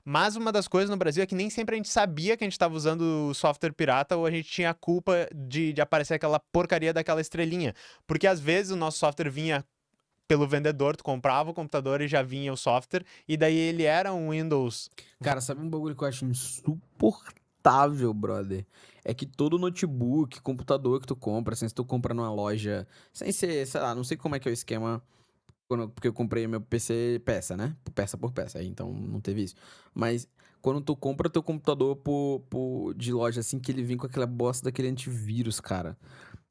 Mas uma das coisas no Brasil é que nem sempre a gente sabia que a gente estava usando software pirata ou a gente tinha a culpa de aparecer aquela porcaria daquela estrelinha. Porque às vezes o nosso software vinha pelo vendedor, tu comprava o computador e já vinha o software, e daí ele era um Windows. Cara, sabe um bagulho que eu acho insuportável, brother? É que todo notebook, computador que tu compra, assim, se tu compra numa loja, sem ser, sei lá, não sei como é que é o esquema, porque eu comprei meu PC peça, né? Peça por peça, aí então não teve isso. Mas quando tu compra teu computador de loja, assim, que ele vem com aquela bosta daquele antivírus, cara.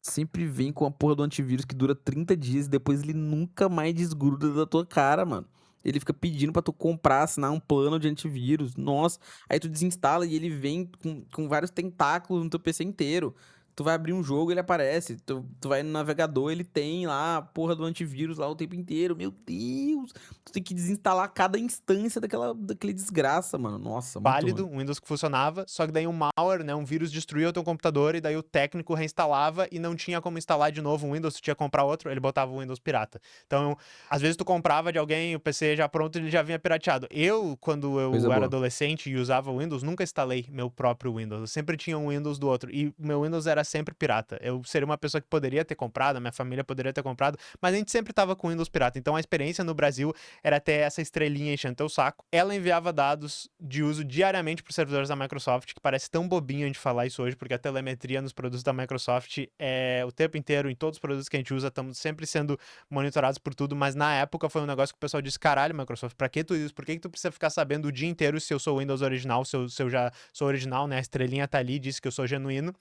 Sempre vem com a porra do antivírus que dura 30 dias e depois ele nunca mais desgruda da tua cara, mano. Ele fica pedindo pra tu comprar, assinar um plano de antivírus. Nossa, aí tu desinstala e ele vem com vários tentáculos no teu PC inteiro. Tu vai abrir um jogo, ele aparece. Tu vai no navegador, ele tem lá a porra do antivírus lá o tempo inteiro. Meu Deus! Tu tem que desinstalar cada instância daquele desgraça, mano. Nossa, muito Válido, ruim. um Windows que funcionava, só que daí um malware, né, um vírus destruía o teu computador e daí o técnico reinstalava e não tinha como instalar de novo um Windows, tu tinha que comprar outro, ele botava o Windows pirata. Então, às vezes tu comprava de alguém, o PC já pronto, ele já vinha pirateado. Eu, quando Coisa eu era boa. adolescente e usava o Windows, nunca instalei meu próprio Windows. Eu sempre tinha um Windows do outro e o meu Windows era sempre pirata. Eu seria uma pessoa que poderia ter comprado, a minha família poderia ter comprado, mas a gente sempre tava com Windows pirata. Então a experiência no Brasil era ter essa estrelinha enchendo teu saco. Ela enviava dados de uso diariamente para os servidores da Microsoft, que parece tão bobinho a gente falar isso hoje, porque a telemetria nos produtos da Microsoft é o tempo inteiro, em todos os produtos que a gente usa, estamos sempre sendo monitorados por tudo, mas na época foi um negócio que o pessoal disse, caralho, Microsoft, pra que tu isso? Por que tu precisa ficar sabendo o dia inteiro se eu sou Windows original, se eu já sou original, né? A estrelinha tá ali, disse que eu sou genuíno.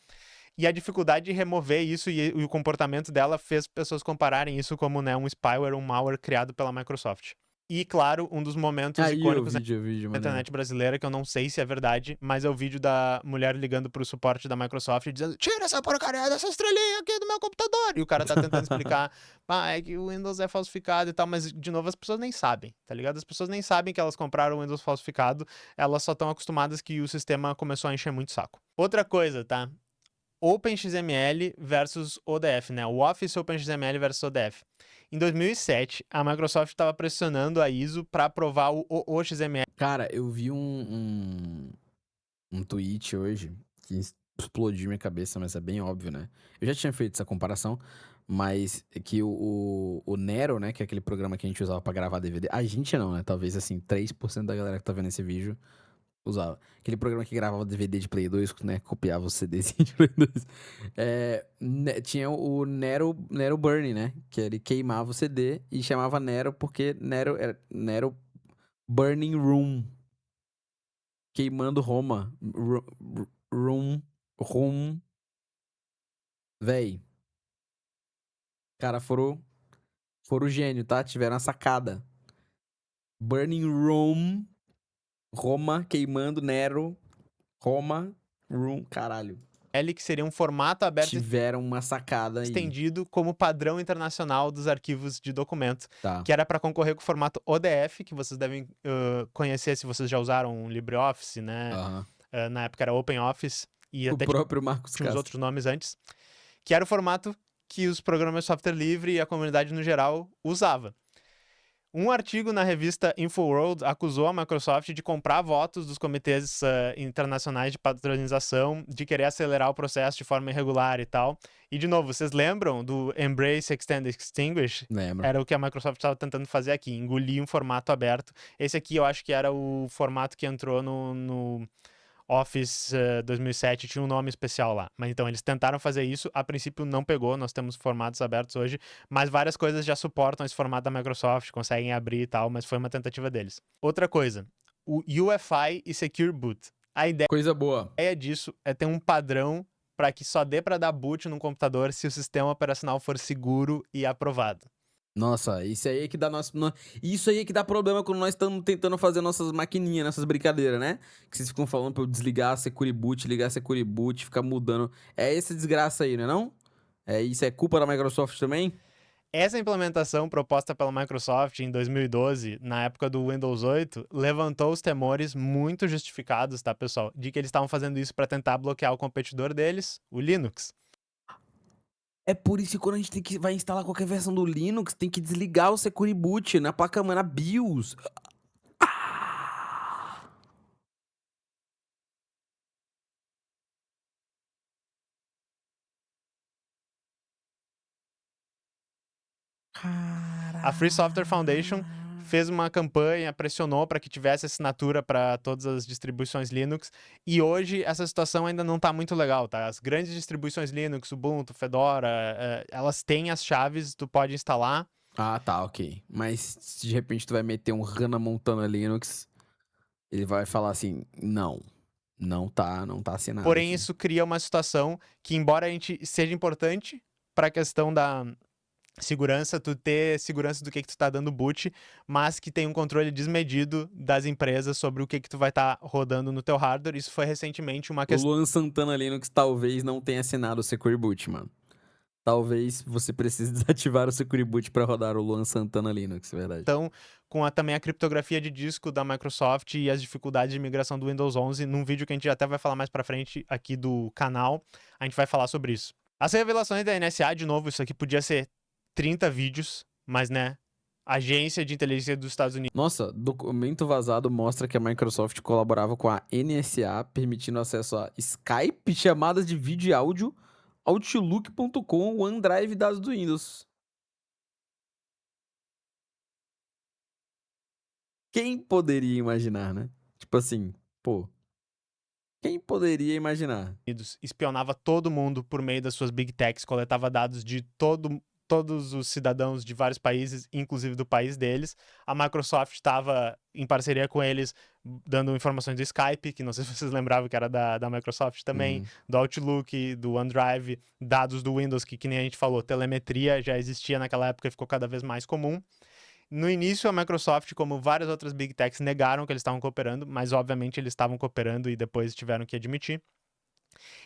E a dificuldade de remover isso e o comportamento dela fez pessoas compararem isso como, né, um spyware, um malware criado pela Microsoft. E, claro, um dos momentos Aí icônicos o vídeo, na mano. internet brasileira, que eu não sei se é verdade, mas é o vídeo da mulher ligando pro suporte da Microsoft e dizendo: tira essa porcaria dessa estrelinha aqui do meu computador. E o cara tá tentando explicar, é que o Windows é falsificado e tal, mas, de novo, as pessoas nem sabem, tá ligado? As pessoas nem sabem que elas compraram o Windows falsificado, elas só estão acostumadas que o sistema começou a encher muito saco. Outra coisa, tá? OpenXML versus ODF, né? O Office OpenXML versus ODF. Em 2007, a Microsoft estava pressionando a ISO para aprovar o OXML. Cara, eu vi um tweet hoje que explodiu minha cabeça, mas é bem óbvio, né? Eu já tinha feito essa comparação, mas que o Nero, né, que é aquele programa que a gente usava pra gravar DVD, a gente não, né? Talvez, assim, 3% da galera que tá vendo esse vídeo usava. Aquele programa que gravava DVD de Play 2, né? Copiava os CDs de Play 2. Tinha o Nero Burning, né? Que ele queimava o CD e chamava Nero porque Nero era Nero Burning Room. Queimando Roma. Room. Véi. Cara, foram gênio, tá? Tiveram a sacada. Burning Room. Roma, queimando Nero. Roma, Room, caralho. Que seria um formato aberto Tiveram uma sacada aí. estendido como padrão internacional dos arquivos de documento, Tá. que era para concorrer com o formato ODF, que vocês devem conhecer se vocês já usaram o LibreOffice, né? Aham. Na época era OpenOffice e O até próprio Marcos tinha uns Castro. outros nomes antes, que era o formato que os programas de software livre e a comunidade no geral usava. Um artigo na revista InfoWorld acusou a Microsoft de comprar votos dos comitês internacionais de padronização, de querer acelerar o processo de forma irregular e tal. E, de novo, vocês lembram do Embrace, Extend, Extinguish? Lembro. Era o que a Microsoft estava tentando fazer aqui, engolir um formato aberto. Esse aqui eu acho que era o formato que entrou no Office 2007, tinha um nome especial lá. Mas então eles tentaram fazer isso, a princípio não pegou, nós temos formatos abertos hoje, mas várias coisas já suportam esse formato da Microsoft, conseguem abrir e tal, mas foi uma tentativa deles. Outra coisa, o UEFI e Secure Boot. A ideia Coisa boa. disso é ter um padrão para que só dê para dar boot num computador se o sistema operacional for seguro e aprovado. Nossa, isso aí é que dá isso aí é que dá problema quando nós estamos tentando fazer nossas maquininhas, nossas brincadeiras, né? Que vocês ficam falando pra eu desligar a Secure Boot, ligar a Secure Boot, ficar mudando. É essa desgraça aí, né não? Isso é culpa da Microsoft também? Essa implementação proposta pela Microsoft em 2012, na época do Windows 8, levantou os temores muito justificados, tá, pessoal? De que eles estavam fazendo isso para tentar bloquear o competidor deles, o Linux. É por isso que quando a gente vai instalar qualquer versão do Linux, tem que desligar o Secure Boot na placa-mãe, na BIOS. A Free Software Foundation fez uma campanha, pressionou para que tivesse assinatura para todas as distribuições Linux, e hoje essa situação ainda não está muito legal, tá? As grandes distribuições Linux, Ubuntu, Fedora, elas têm as chaves, tu pode instalar. Ah, tá, ok. Mas se de repente tu vai meter um Hannah Montana Linux, ele vai falar assim, não tá assinado. Porém, aqui. isso cria uma situação que, embora a gente seja importante para a questão da segurança, tu ter segurança do que tu tá dando boot, mas que tem um controle desmedido das empresas sobre o que tu vai estar rodando no teu hardware. Isso foi recentemente uma O questão. Luan Santana Linux talvez não tenha assinado o Secure Boot, mano. Talvez você precise desativar o Secure Boot pra rodar o Luan Santana Linux, verdade. Então, com também a criptografia de disco da Microsoft e as dificuldades de migração do Windows 11, num vídeo que a gente até vai falar mais pra frente aqui do canal, a gente vai falar sobre isso. As revelações da NSA, de novo, isso aqui podia ser 30 vídeos, mas, né, Agência de Inteligência dos Estados Unidos. Nossa, documento vazado mostra que a Microsoft colaborava com a NSA, permitindo acesso a Skype, chamadas de vídeo e áudio, Outlook.com, OneDrive e dados do Windows. Quem poderia imaginar, né? Tipo assim, pô. Quem poderia imaginar? Espionava todo mundo por meio das suas big techs, coletava dados de todos os cidadãos de vários países, inclusive do país deles. A Microsoft estava em parceria com eles, dando informações do Skype, que não sei se vocês lembravam que era da Microsoft também, do Outlook, do OneDrive, dados do Windows, que nem a gente falou, telemetria já existia naquela época e ficou cada vez mais comum. No início, a Microsoft, como várias outras big techs, negaram que eles estavam cooperando, mas obviamente eles estavam cooperando e depois tiveram que admitir.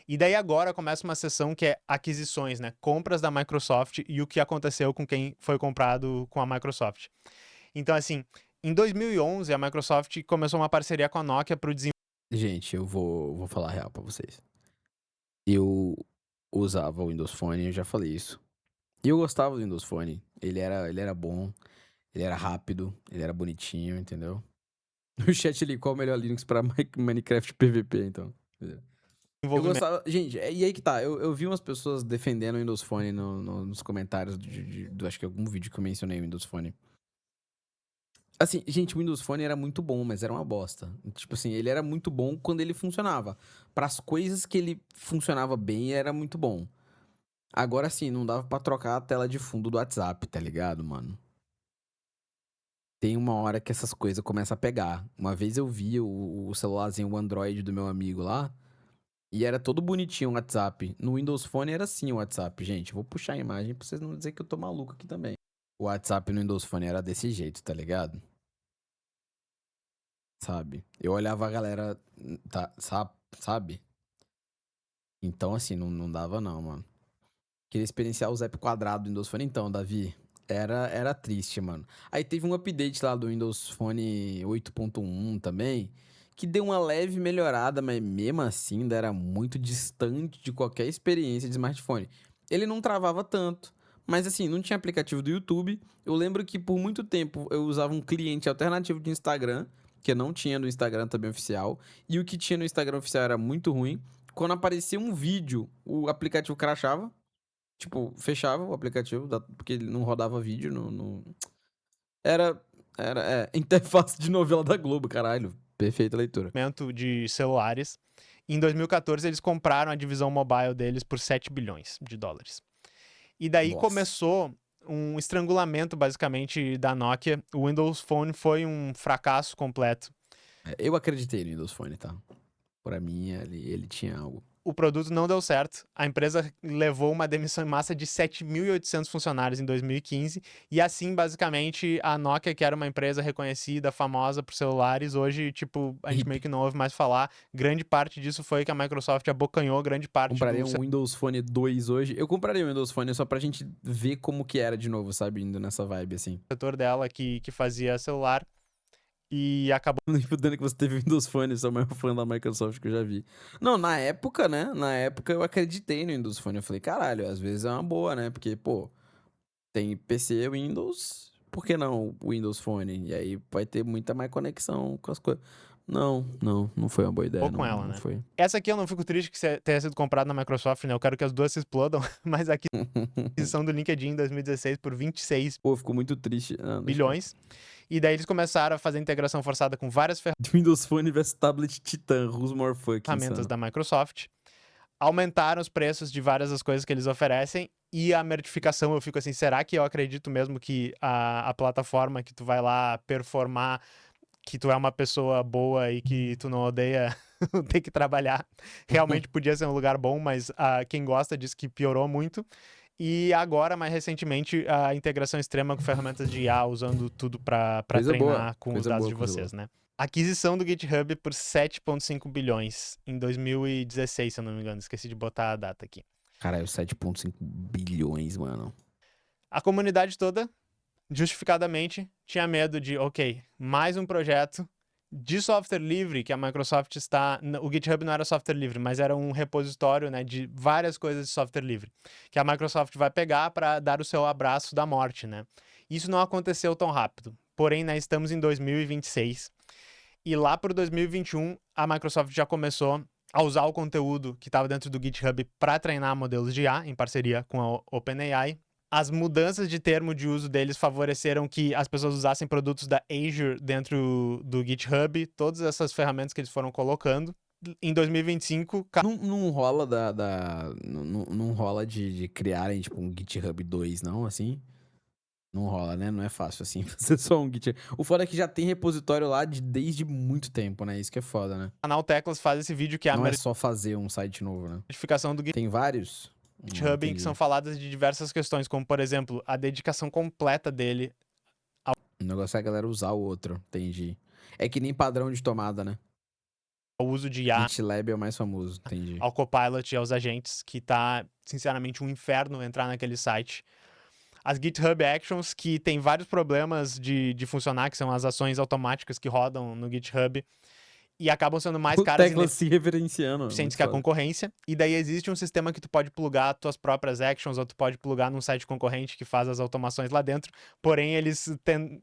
E daí agora começa uma sessão que é aquisições, né? Compras da Microsoft e o que aconteceu com quem foi comprado com a Microsoft. Então, assim, em 2011, a Microsoft começou uma parceria com a Nokia para o desenvolvimento. Gente, eu vou falar a real pra vocês. Eu usava o Windows Phone, eu já falei isso. E eu gostava do Windows Phone. Ele era bom, ele era rápido, ele era bonitinho, entendeu? O chat ali, qual o melhor Linux pra Minecraft PVP, então? Eu gostava. Gente, e aí que tá. Eu vi umas pessoas defendendo o Windows Phone nos comentários do acho que algum vídeo que eu mencionei o Windows Phone. Assim, gente, o Windows Phone era muito bom, mas era uma bosta. Tipo assim, ele era muito bom quando ele funcionava. Para as coisas que ele funcionava bem, era muito bom. Agora sim, não dava pra trocar a tela de fundo do WhatsApp, tá ligado, mano? Tem uma hora que essas coisas começam a pegar. Uma vez eu vi o celularzinho, o Android do meu amigo lá. E era todo bonitinho o WhatsApp. No Windows Phone era assim o WhatsApp, gente. Eu vou puxar a imagem pra vocês não dizerem que eu tô maluco aqui também. O WhatsApp no Windows Phone era desse jeito, tá ligado? Sabe? Eu olhava a galera, sabe? Então, assim, não dava não, mano. Queria experienciar o Zap quadrado do Windows Phone. Então, Davi, era triste, mano. Aí teve um update lá do Windows Phone 8.1 também, que deu uma leve melhorada, mas mesmo assim ainda era muito distante de qualquer experiência de smartphone. Ele não travava tanto, mas assim, não tinha aplicativo do YouTube. Eu lembro que por muito tempo eu usava um cliente alternativo de Instagram, que não tinha no Instagram também oficial, e o que tinha no Instagram oficial era muito ruim. Quando aparecia um vídeo, o aplicativo crashava. Tipo, fechava o aplicativo, porque ele não rodava vídeo Era interface de novela da Globo, caralho. Perfeita leitura. De celulares. Em 2014, eles compraram a divisão mobile deles por 7 bilhões de dólares. E daí Nossa. começou um estrangulamento, basicamente, da Nokia. O Windows Phone foi um fracasso completo. Eu acreditei no Windows Phone, tá? Pra mim, ele tinha algo. O produto não deu certo. A empresa levou uma demissão em massa de 7.800 funcionários em 2015. E assim, basicamente, a Nokia, que era uma empresa reconhecida, famosa por celulares, hoje, tipo, a gente meio que não ouve mais falar. Grande parte disso foi que a Microsoft abocanhou grande parte Compraria um Windows Phone 2 hoje. Eu compraria um Windows Phone só pra gente ver como que era de novo, sabe? Indo nessa vibe, assim. setor dela que fazia celular. E acabou. Nem fudendo que você teve Windows Phone, você é o maior fã da Microsoft que eu já vi. Não, na época, né? Na época eu acreditei no Windows Phone. Eu falei, caralho, às vezes é uma boa, né? Porque, pô, tem PC, Windows, por que não o Windows Phone? E aí vai ter muita mais conexão com as coisas. Não foi uma boa ideia. Ou com não, ela, não né? foi. Essa aqui eu não fico triste que tenha sido comprada na Microsoft, né? Eu quero que as duas se explodam, mas a aquisição do LinkedIn em 2016 por 26 Pô, ficou muito triste. Ah, deixa bilhões. E daí eles começaram a fazer integração forçada com várias quieto. Windows Phone versus Tablet Titan, who's more fucking ferramentas insano. da Microsoft. Aumentaram os preços de várias das coisas que eles oferecem. E a mertificação, eu fico assim, será que eu acredito mesmo que a plataforma que tu vai lá performar, que tu é uma pessoa boa e que tu não odeia ter que trabalhar, realmente podia ser um lugar bom, mas quem gosta diz que piorou muito. E agora, mais recentemente, a integração extrema com ferramentas de IA, usando tudo para Coisa treinar boa, com os coisa dados boa, de coisa vocês, né? Aquisição do GitHub por 7,5 bilhões em 2016, se eu não me engano. Esqueci de botar a data aqui. Caralho, 7,5 bilhões, mano. A comunidade toda, justificadamente, tinha medo de, ok, mais um projeto de software livre que a Microsoft está... O GitHub não era software livre, mas era um repositório, né, de várias coisas de software livre, que a Microsoft vai pegar para dar o seu abraço da morte, né? Isso não aconteceu tão rápido. Porém, né, estamos em 2026 e lá por 2021 a Microsoft já começou a usar o conteúdo que estava dentro do GitHub para treinar modelos de IA, em parceria com a OpenAI. As mudanças de termo de uso deles favoreceram que as pessoas usassem produtos da Azure dentro do GitHub, todas essas ferramentas que eles foram colocando. Em 2025... Não rola não rola de criarem, tipo, um GitHub 2, não, assim? Não rola, né? Não é fácil, assim, fazer só um GitHub. O foda é que já tem repositório lá desde muito tempo, né? Isso que é foda, né? O canal Teclas faz esse vídeo que é a Não é só fazer um site novo, né? modificação do Tem vários? GitHub, em que entendi. são faladas de diversas questões, como, por exemplo, a dedicação completa dele O negócio é a galera usar o outro, entendi. É que nem padrão de tomada, né? ao uso de IA, GitLab é o mais famoso, entendi. ao Copilot e aos agentes, que tá, sinceramente, um inferno entrar naquele site. As GitHub Actions, que tem vários problemas de funcionar, que são as ações automáticas que rodam no GitHub e acabam sendo mais O caras e Teclas se reverenciando. ineficientes muito que a foda. concorrência. E daí existe um sistema que tu pode plugar tuas próprias actions, ou tu pode plugar num site concorrente que faz as automações lá dentro. Porém, eles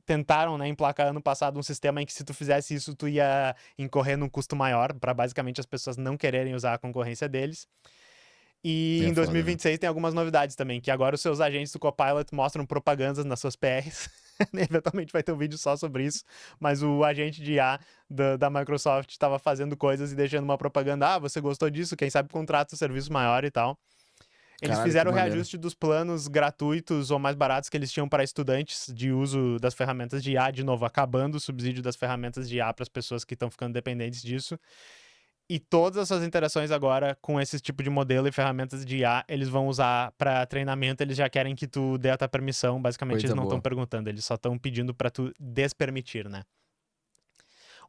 tentaram, né, emplacar ano passado um sistema em que se tu fizesse isso, tu ia incorrer num custo maior, para basicamente as pessoas não quererem usar a concorrência deles. E É em foda, 2026 tem algumas novidades também, que agora os seus agentes do Copilot mostram propagandas nas suas PRs. Eventualmente vai ter um vídeo só sobre isso, mas o agente de IA da Microsoft estava fazendo coisas e deixando uma propaganda. Ah, você gostou disso? Quem sabe contrata um serviço maior e tal. Eles Caralho, fizeram o que maneiro. reajuste dos planos gratuitos ou mais baratos que eles tinham para estudantes de uso das ferramentas de IA, de novo, acabando o subsídio das ferramentas de IA para as pessoas que estão ficando dependentes disso. E todas as suas interações agora com esse tipo de modelo e ferramentas de IA, eles vão usar para treinamento, eles já querem que tu dê a tua permissão, basicamente Coisa eles não estão boa. perguntando, eles só estão pedindo para tu despermitir, né?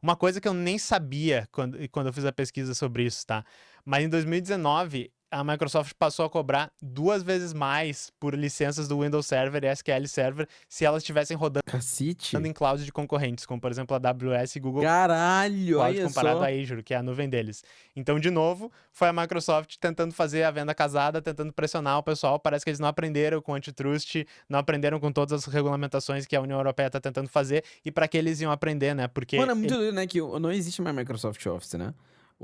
Uma coisa que eu nem sabia quando eu fiz a pesquisa sobre isso, tá? Mas em 2019, a Microsoft passou a cobrar 2 vezes mais por licenças do Windows Server e SQL Server se elas estivessem rodando Cacete. em clouds de concorrentes, como por exemplo a AWS e Google Caralho, Cloud olha comparado só. à Azure, que é a nuvem deles. Então, de novo, foi a Microsoft tentando fazer a venda casada, tentando pressionar o pessoal. Parece que eles não aprenderam com antitrust, não aprenderam com todas as regulamentações que a União Europeia está tentando fazer. E para que eles iam aprender, né? Porque Mano, é muito doido, né? Que não existe mais Microsoft Office, né?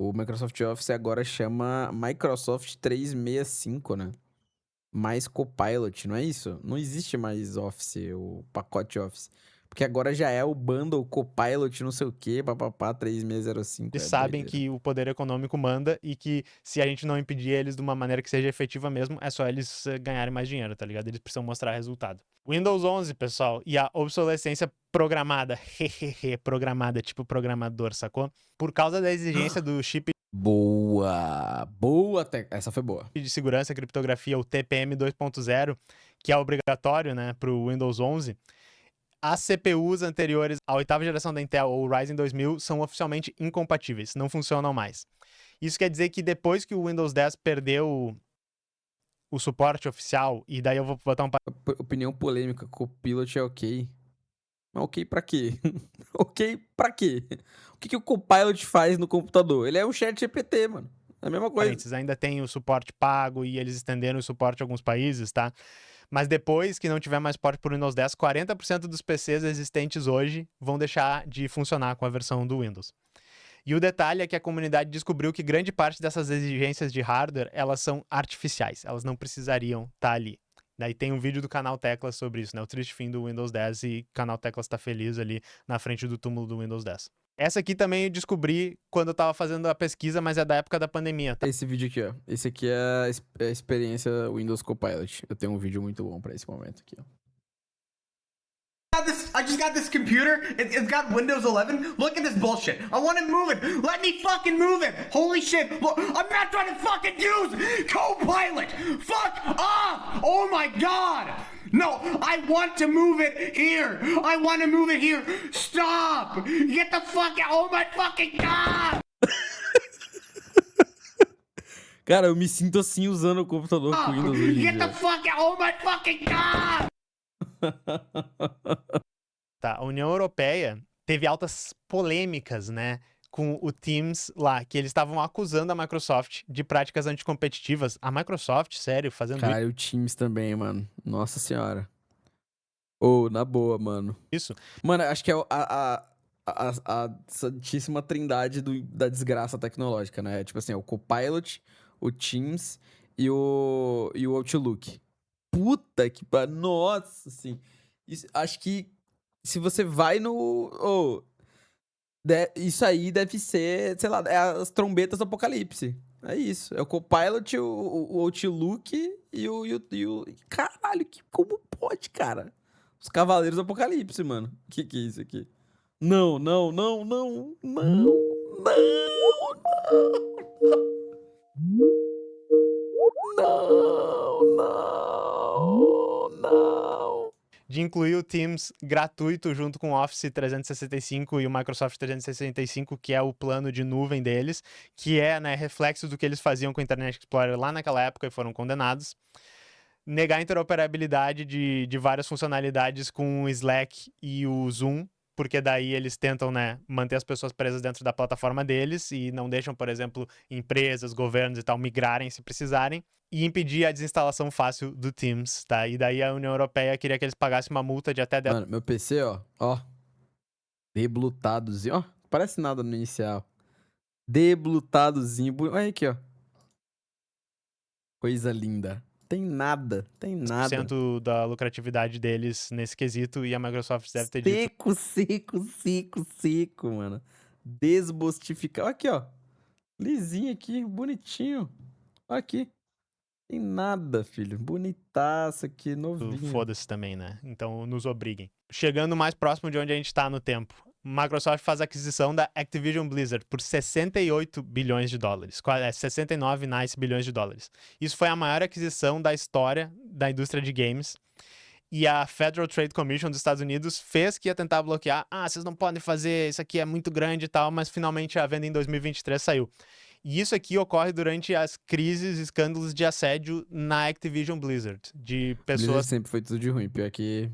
O Microsoft Office agora chama Microsoft 365, né? Mais Copilot, não é isso? Não existe mais Office, o pacote Office. Porque agora já é o bundle Copilot, não sei o quê, papapá, 3605. eles é sabem doideira. que o poder econômico manda e que se a gente não impedir eles de uma maneira que seja efetiva mesmo, é só eles ganharem mais dinheiro, tá ligado? Eles precisam mostrar resultado. Windows 11, pessoal, e a obsolescência programada, programada, tipo programador, sacou? Por causa da exigência do chip Boa! Boa! Essa foi boa. de segurança e criptografia, o TPM 2.0, que é obrigatório, né, para o Windows 11, as CPUs anteriores à 8ª geração da Intel ou Ryzen 2000 são oficialmente incompatíveis, não funcionam mais. Isso quer dizer que depois que o Windows 10 perdeu o suporte oficial, e daí eu vou botar um Opinião polêmica, Copilot é ok. Mas ok pra quê? Ok pra quê? O que o Copilot faz no computador? Ele é um chat GPT, mano. É a mesma coisa. parênteses, ainda tem o suporte pago e eles estenderam o suporte em alguns países, tá? Mas depois que não tiver mais suporte por Windows 10, 40% dos PCs existentes hoje vão deixar de funcionar com a versão do Windows. E o detalhe é que a comunidade descobriu que grande parte dessas exigências de hardware, elas são artificiais, elas não precisariam estar ali. Daí tem um vídeo do canal Teclas sobre isso, né? O triste fim do Windows 10 e o canal Teclas tá feliz ali na frente do túmulo do Windows 10. Essa aqui também eu descobri quando eu tava fazendo a pesquisa, mas é da época da pandemia, tá? Esse vídeo aqui, ó. Esse aqui é a experiência Windows Copilot. Eu tenho um vídeo muito bom pra esse momento aqui, ó. I just got this computer. It's got Windows 11. Look at this bullshit. I want to move it. Let me fucking move it. Holy shit. Look, I'm not trying to fucking use Copilot. Fuck off. Oh my God. No, I want to move it here. I want to move it here. Stop. Get the fuck out. Oh my fucking God. Cara, eu me sinto assim usando o computador com Windows hoje em Get dia. the fuck out. Oh my fucking God. Tá, a União Europeia teve altas polêmicas, né, com o Teams lá, que eles estavam acusando a Microsoft de práticas anticompetitivas. A Microsoft, sério, fazendo Caralho, o Teams também, mano. Nossa senhora. Ô, na boa, mano. isso. Mano, acho que é a santíssima trindade da desgraça tecnológica, né? Tipo assim, o Copilot, o Teams e o Outlook. Puta que pariu. Nossa, assim. Acho que se você vai no... isso aí deve ser, sei lá, é as trombetas do apocalipse. É isso. É o Copilot, o Outlook e o... Caralho, como pode, cara? Os Cavaleiros do Apocalipse, mano. Que é isso aqui? Não. De incluir o Teams gratuito junto com o Office 365 e o Microsoft 365, que é o plano de nuvem deles, que é, né, reflexo do que eles faziam com o Internet Explorer lá naquela época e foram condenados. Negar a interoperabilidade de várias funcionalidades com o Slack e o Zoom, porque daí eles tentam, né, manter as pessoas presas dentro da plataforma deles e não deixam, por exemplo, empresas, governos e tal migrarem se precisarem. E impedir a desinstalação fácil do Teams, tá? E daí a União Europeia queria que eles pagassem uma multa de até 10... Mano, meu PC, ó. Deblutadozinho. Ó, parece nada no inicial. Deblutadozinho. Olha aqui, ó. Coisa linda. Tem nada. 10% da lucratividade deles nesse quesito e a Microsoft deve ter dito... Seco, mano. Desbostificado. Aqui, ó. Lisinho aqui, bonitinho. Aqui. Tem nada, filho. Bonitaço aqui, novinho. Foda-se também, né? Então nos obriguem. Chegando mais próximo de onde a gente tá no tempo. Microsoft faz a aquisição da Activision Blizzard por 68 bilhões de dólares. 69 nice bilhões de dólares. Isso foi a maior aquisição da história da indústria de games. E a Federal Trade Commission dos Estados Unidos fez que ia tentar bloquear. Vocês não podem fazer, isso aqui é muito grande e tal, mas finalmente a venda em 2023 saiu. E isso aqui ocorre durante as crises e escândalos de assédio na Activision Blizzard. De pessoas... Blizzard sempre foi tudo de ruim. Pior que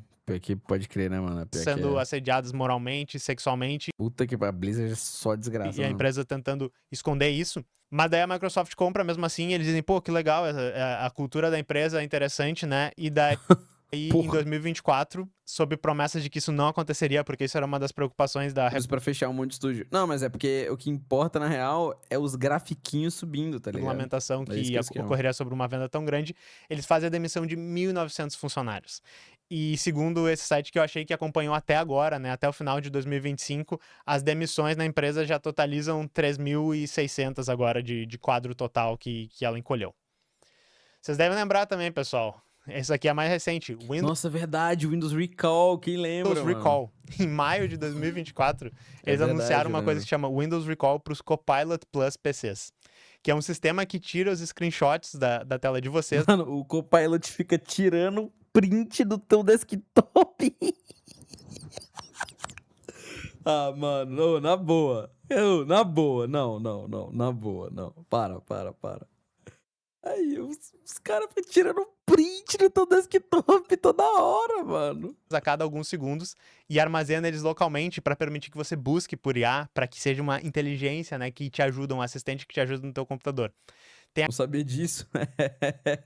pode crer, né, mano? Pior sendo assediadas moralmente, sexualmente. Puta que pariu, a Blizzard é só desgraça. E a empresa tentando esconder isso. Mas daí a Microsoft compra mesmo assim, eles dizem, pô, que legal, a cultura da empresa é interessante, né? E daí... E em 2024, sob promessas de que isso não aconteceria, porque isso era uma das preocupações da... Pra fechar um monte de estúdio. Não, mas é porque o que importa, na real, é os grafiquinhos subindo, tá ligado? Regulamentação que ocorreria sobre uma venda tão grande. Eles fazem a demissão de 1.900 funcionários. E segundo esse site que eu achei que acompanhou até agora, né, até o final de 2025, as demissões na empresa já totalizam 3.600 agora de quadro total que ela encolheu. Vocês devem lembrar também, pessoal... Esse aqui é mais recente. Nossa, verdade, Windows Recall, quem lembra, Windows Recall. Em maio de 2024, eles anunciaram uma coisa que chama Windows Recall para os Copilot Plus PCs. Que é um sistema que tira os screenshots da tela de vocês. Mano, o Copilot fica tirando print do teu desktop. Mano, na boa. Na boa, não. Na boa, não. Para. Aí, os caras ficam tirando print no teu desktop toda hora, mano. A cada alguns segundos e armazena eles localmente para permitir que você busque por IA, para que seja uma inteligência, né, que te ajuda, um assistente que te ajuda no teu computador. Não sabia disso.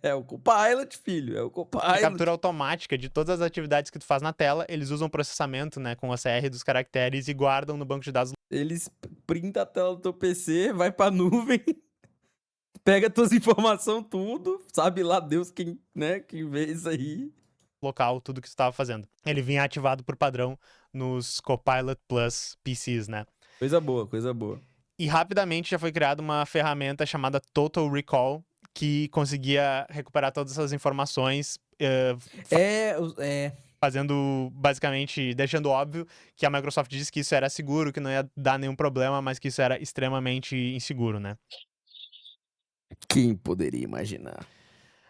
É o Copilot, filho. É o A Copilot. captura automática de todas as atividades que tu faz na tela, eles usam processamento, né, com OCR dos caracteres e guardam no banco de dados Eles printam a tela do teu PC, vai pra nuvem, pega tuas informações tudo, sabe lá Deus quem, né, quem vê isso aí. local, tudo que tu estava fazendo. Ele vinha ativado por padrão nos Copilot Plus PCs, né? Coisa boa, coisa boa. E rapidamente já foi criada uma ferramenta chamada Total Recall, que conseguia recuperar todas essas informações, fazendo, basicamente, deixando óbvio que a Microsoft disse que isso era seguro, que não ia dar nenhum problema, mas que isso era extremamente inseguro, né? Quem poderia imaginar?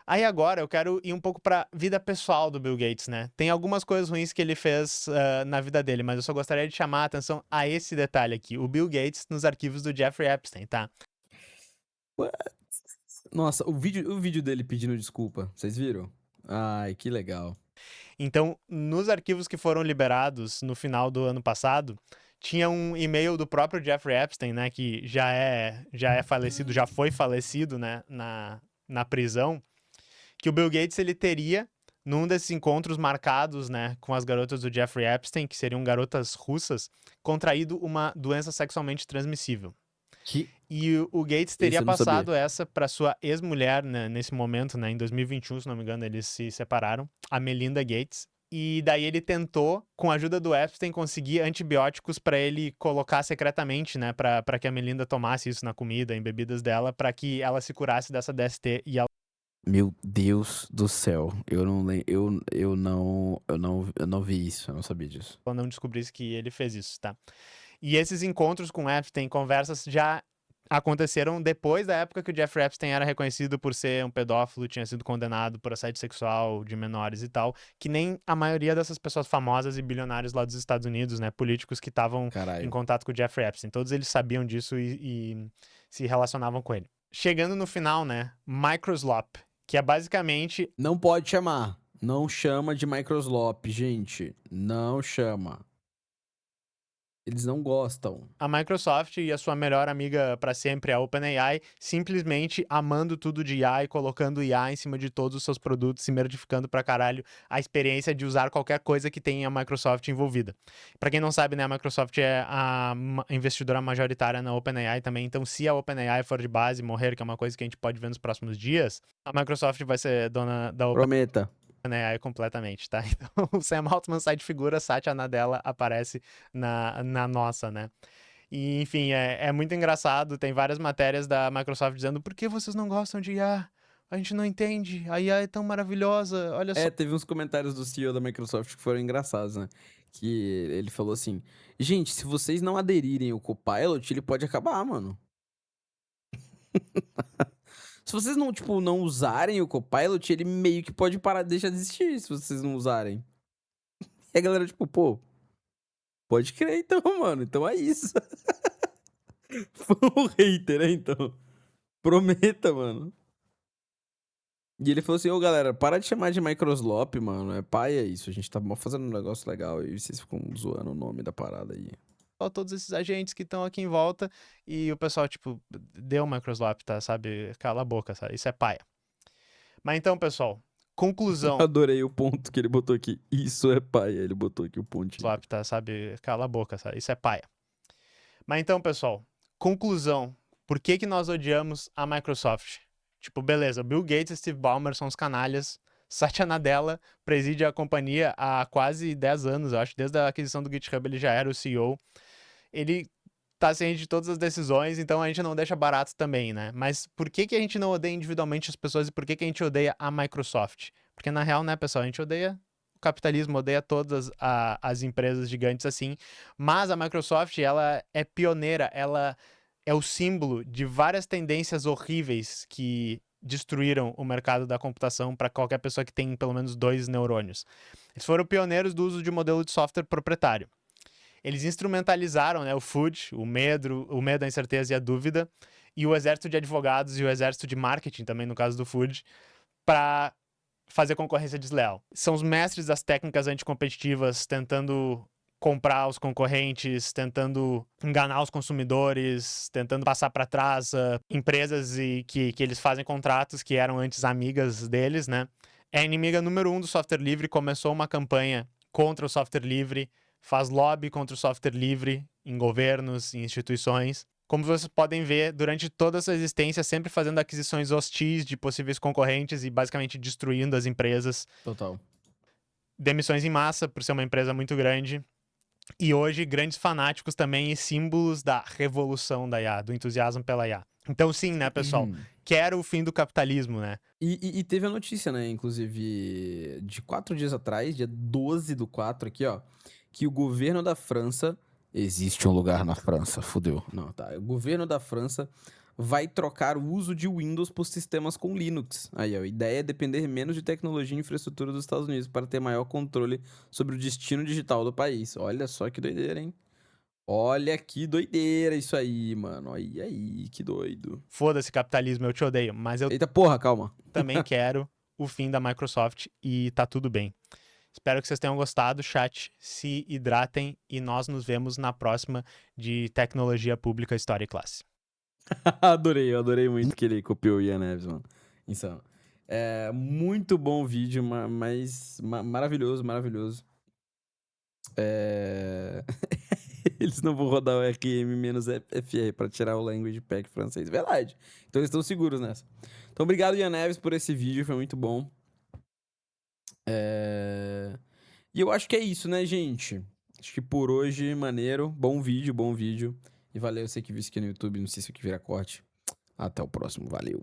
Aí agora eu quero ir um pouco pra vida pessoal do Bill Gates, né? Tem algumas coisas ruins que ele fez na vida dele, mas eu só gostaria de chamar a atenção a esse detalhe aqui. O Bill Gates nos arquivos do Jeffrey Epstein, tá? Nossa, o vídeo dele pedindo desculpa, vocês viram? Ai, que legal. Então, nos arquivos que foram liberados no final do ano passado, tinha um e-mail do próprio Jeffrey Epstein, né? Que já é falecido, já foi falecido, né? Na prisão. Que o Bill Gates, ele teria, num desses encontros marcados, né, com as garotas do Jeffrey Epstein, que seriam garotas russas, contraído uma doença sexualmente transmissível. E o Gates teria passado essa para sua ex-mulher, né, nesse momento, né, em 2021, se não me engano, eles se separaram, a Melinda Gates. E daí ele tentou, com a ajuda do Epstein, conseguir antibióticos para ele colocar secretamente, né, para que a Melinda tomasse isso na comida, em bebidas dela, para que ela se curasse dessa DST e ela... Meu Deus do céu, eu não vi isso, eu não sabia disso. Ela não descobrisse que ele fez isso, tá? E esses encontros com Epstein, conversas já aconteceram depois da época que o Jeffrey Epstein era reconhecido por ser um pedófilo, tinha sido condenado por assédio sexual de menores e tal, que nem a maioria dessas pessoas famosas e bilionários lá dos Estados Unidos, né, políticos que estavam em contato com o Jeffrey Epstein. Todos eles sabiam disso e se relacionavam com ele. Chegando no final, né, Microslop, que é basicamente... Não pode chamar. Não chama de Microslop, gente. Não chama. Eles não gostam. A Microsoft e a sua melhor amiga para sempre, a OpenAI, simplesmente amando tudo de IA e colocando IA em cima de todos os seus produtos e modificando pra caralho a experiência de usar qualquer coisa que tenha a Microsoft envolvida. Pra quem não sabe, né, a Microsoft é a investidora majoritária na OpenAI também, então se a OpenAI for de base e morrer, que é uma coisa que a gente pode ver nos próximos dias, a Microsoft vai ser dona da Prometa. OpenAI completamente, tá? Então o Sam Altman sai de figura, Satya Nadella aparece na nossa, né? E, enfim, é muito engraçado, tem várias matérias da Microsoft dizendo por que vocês não gostam de IA? A gente não entende, a IA é tão maravilhosa, olha só. Teve uns comentários do CEO da Microsoft que foram engraçados, né? Que ele falou assim, gente, se vocês não aderirem ao Copilot, ele pode acabar, mano. Se vocês não, tipo, não usarem o Copilot, ele meio que pode parar, deixar de existir se vocês não usarem. E a galera, tipo, pô, pode crer então, mano. Então é isso. Foi um hater, né, então? Prometa, mano. E ele falou assim, ô galera, para de chamar de Microslop, mano. É paia isso. A gente tá fazendo um negócio legal e vocês ficam zoando o nome da parada aí. Todos esses agentes que estão aqui em volta e o pessoal, tipo, deu Microslop, tá, sabe? Cala a boca, sabe? Isso é paia. Mas então, pessoal, conclusão. Adorei o ponto que ele botou aqui. Isso é paia. Ele botou aqui o pontinho. Slop, tá, sabe? Cala a boca, sabe? Isso é paia. Mas então, pessoal, conclusão. Por que nós odiamos a Microsoft? Tipo, beleza, Bill Gates e Steve Ballmer são os canalhas. Satya Nadella preside a companhia há quase 10 anos, eu acho. Desde a aquisição do GitHub ele já era o CEO. Ele tá ciente de todas as decisões, então a gente não deixa barato também, né? Mas por que a gente não odeia individualmente as pessoas e por que a gente odeia a Microsoft? Porque na real, né, pessoal, a gente odeia o capitalismo, odeia todas as empresas gigantes assim, mas a Microsoft, ela é pioneira, ela é o símbolo de várias tendências horríveis que destruíram o mercado da computação para qualquer pessoa que tem pelo menos 2 neurônios. Eles foram pioneiros do uso de modelo de software proprietário. Eles instrumentalizaram, né, o FUD, o medo, a incerteza e a dúvida, e o exército de advogados e o exército de marketing, também no caso do FUD, para fazer concorrência desleal. São os mestres das técnicas anticompetitivas tentando comprar os concorrentes, tentando enganar os consumidores, tentando passar para trás empresas que eles fazem contratos que eram antes amigas deles, né? É a inimiga número 1 do software livre, começou uma campanha contra o software livre, faz lobby contra o software livre em governos, em instituições. Como vocês podem ver, durante toda a sua existência, sempre fazendo aquisições hostis de possíveis concorrentes e basicamente destruindo as empresas. Total. Demissões em massa, por ser uma empresa muito grande. E hoje, grandes fanáticos também e símbolos da revolução da IA, do entusiasmo pela IA. Então sim, né, pessoal? Quero o fim do capitalismo, né? E teve a notícia, né, inclusive, de 4 dias atrás, dia 12/4 aqui, ó, que o governo da França... Existe um lugar na França, fudeu. Não, tá. O governo da França vai trocar o uso de Windows por sistemas com Linux. Aí, ó, a ideia é depender menos de tecnologia e infraestrutura dos Estados Unidos para ter maior controle sobre o destino digital do país. Olha só que doideira, hein? Olha que doideira isso aí, mano. Aí, que doido. Foda-se capitalismo, eu te odeio. Mas eu Eita porra, calma. também quero o fim da Microsoft e tá tudo bem. Espero que vocês tenham gostado, chat. Se hidratem e nós nos vemos na próxima de Tecnologia Pública, História e Classe. Eu adorei muito que ele copiou o Ian Neves, mano. Insano. É, muito bom vídeo, mas maravilhoso. Eles não vão rodar o RM-FR pra tirar o language pack francês. Verdade. Então eles estão seguros nessa. Então obrigado, Ian Neves, por esse vídeo, foi muito bom. E eu acho que é isso, né, gente? Acho que por hoje, maneiro. Bom vídeo. E valeu, você que viu isso aqui no YouTube. Não sei se isso aqui vira corte. Até o próximo. Valeu.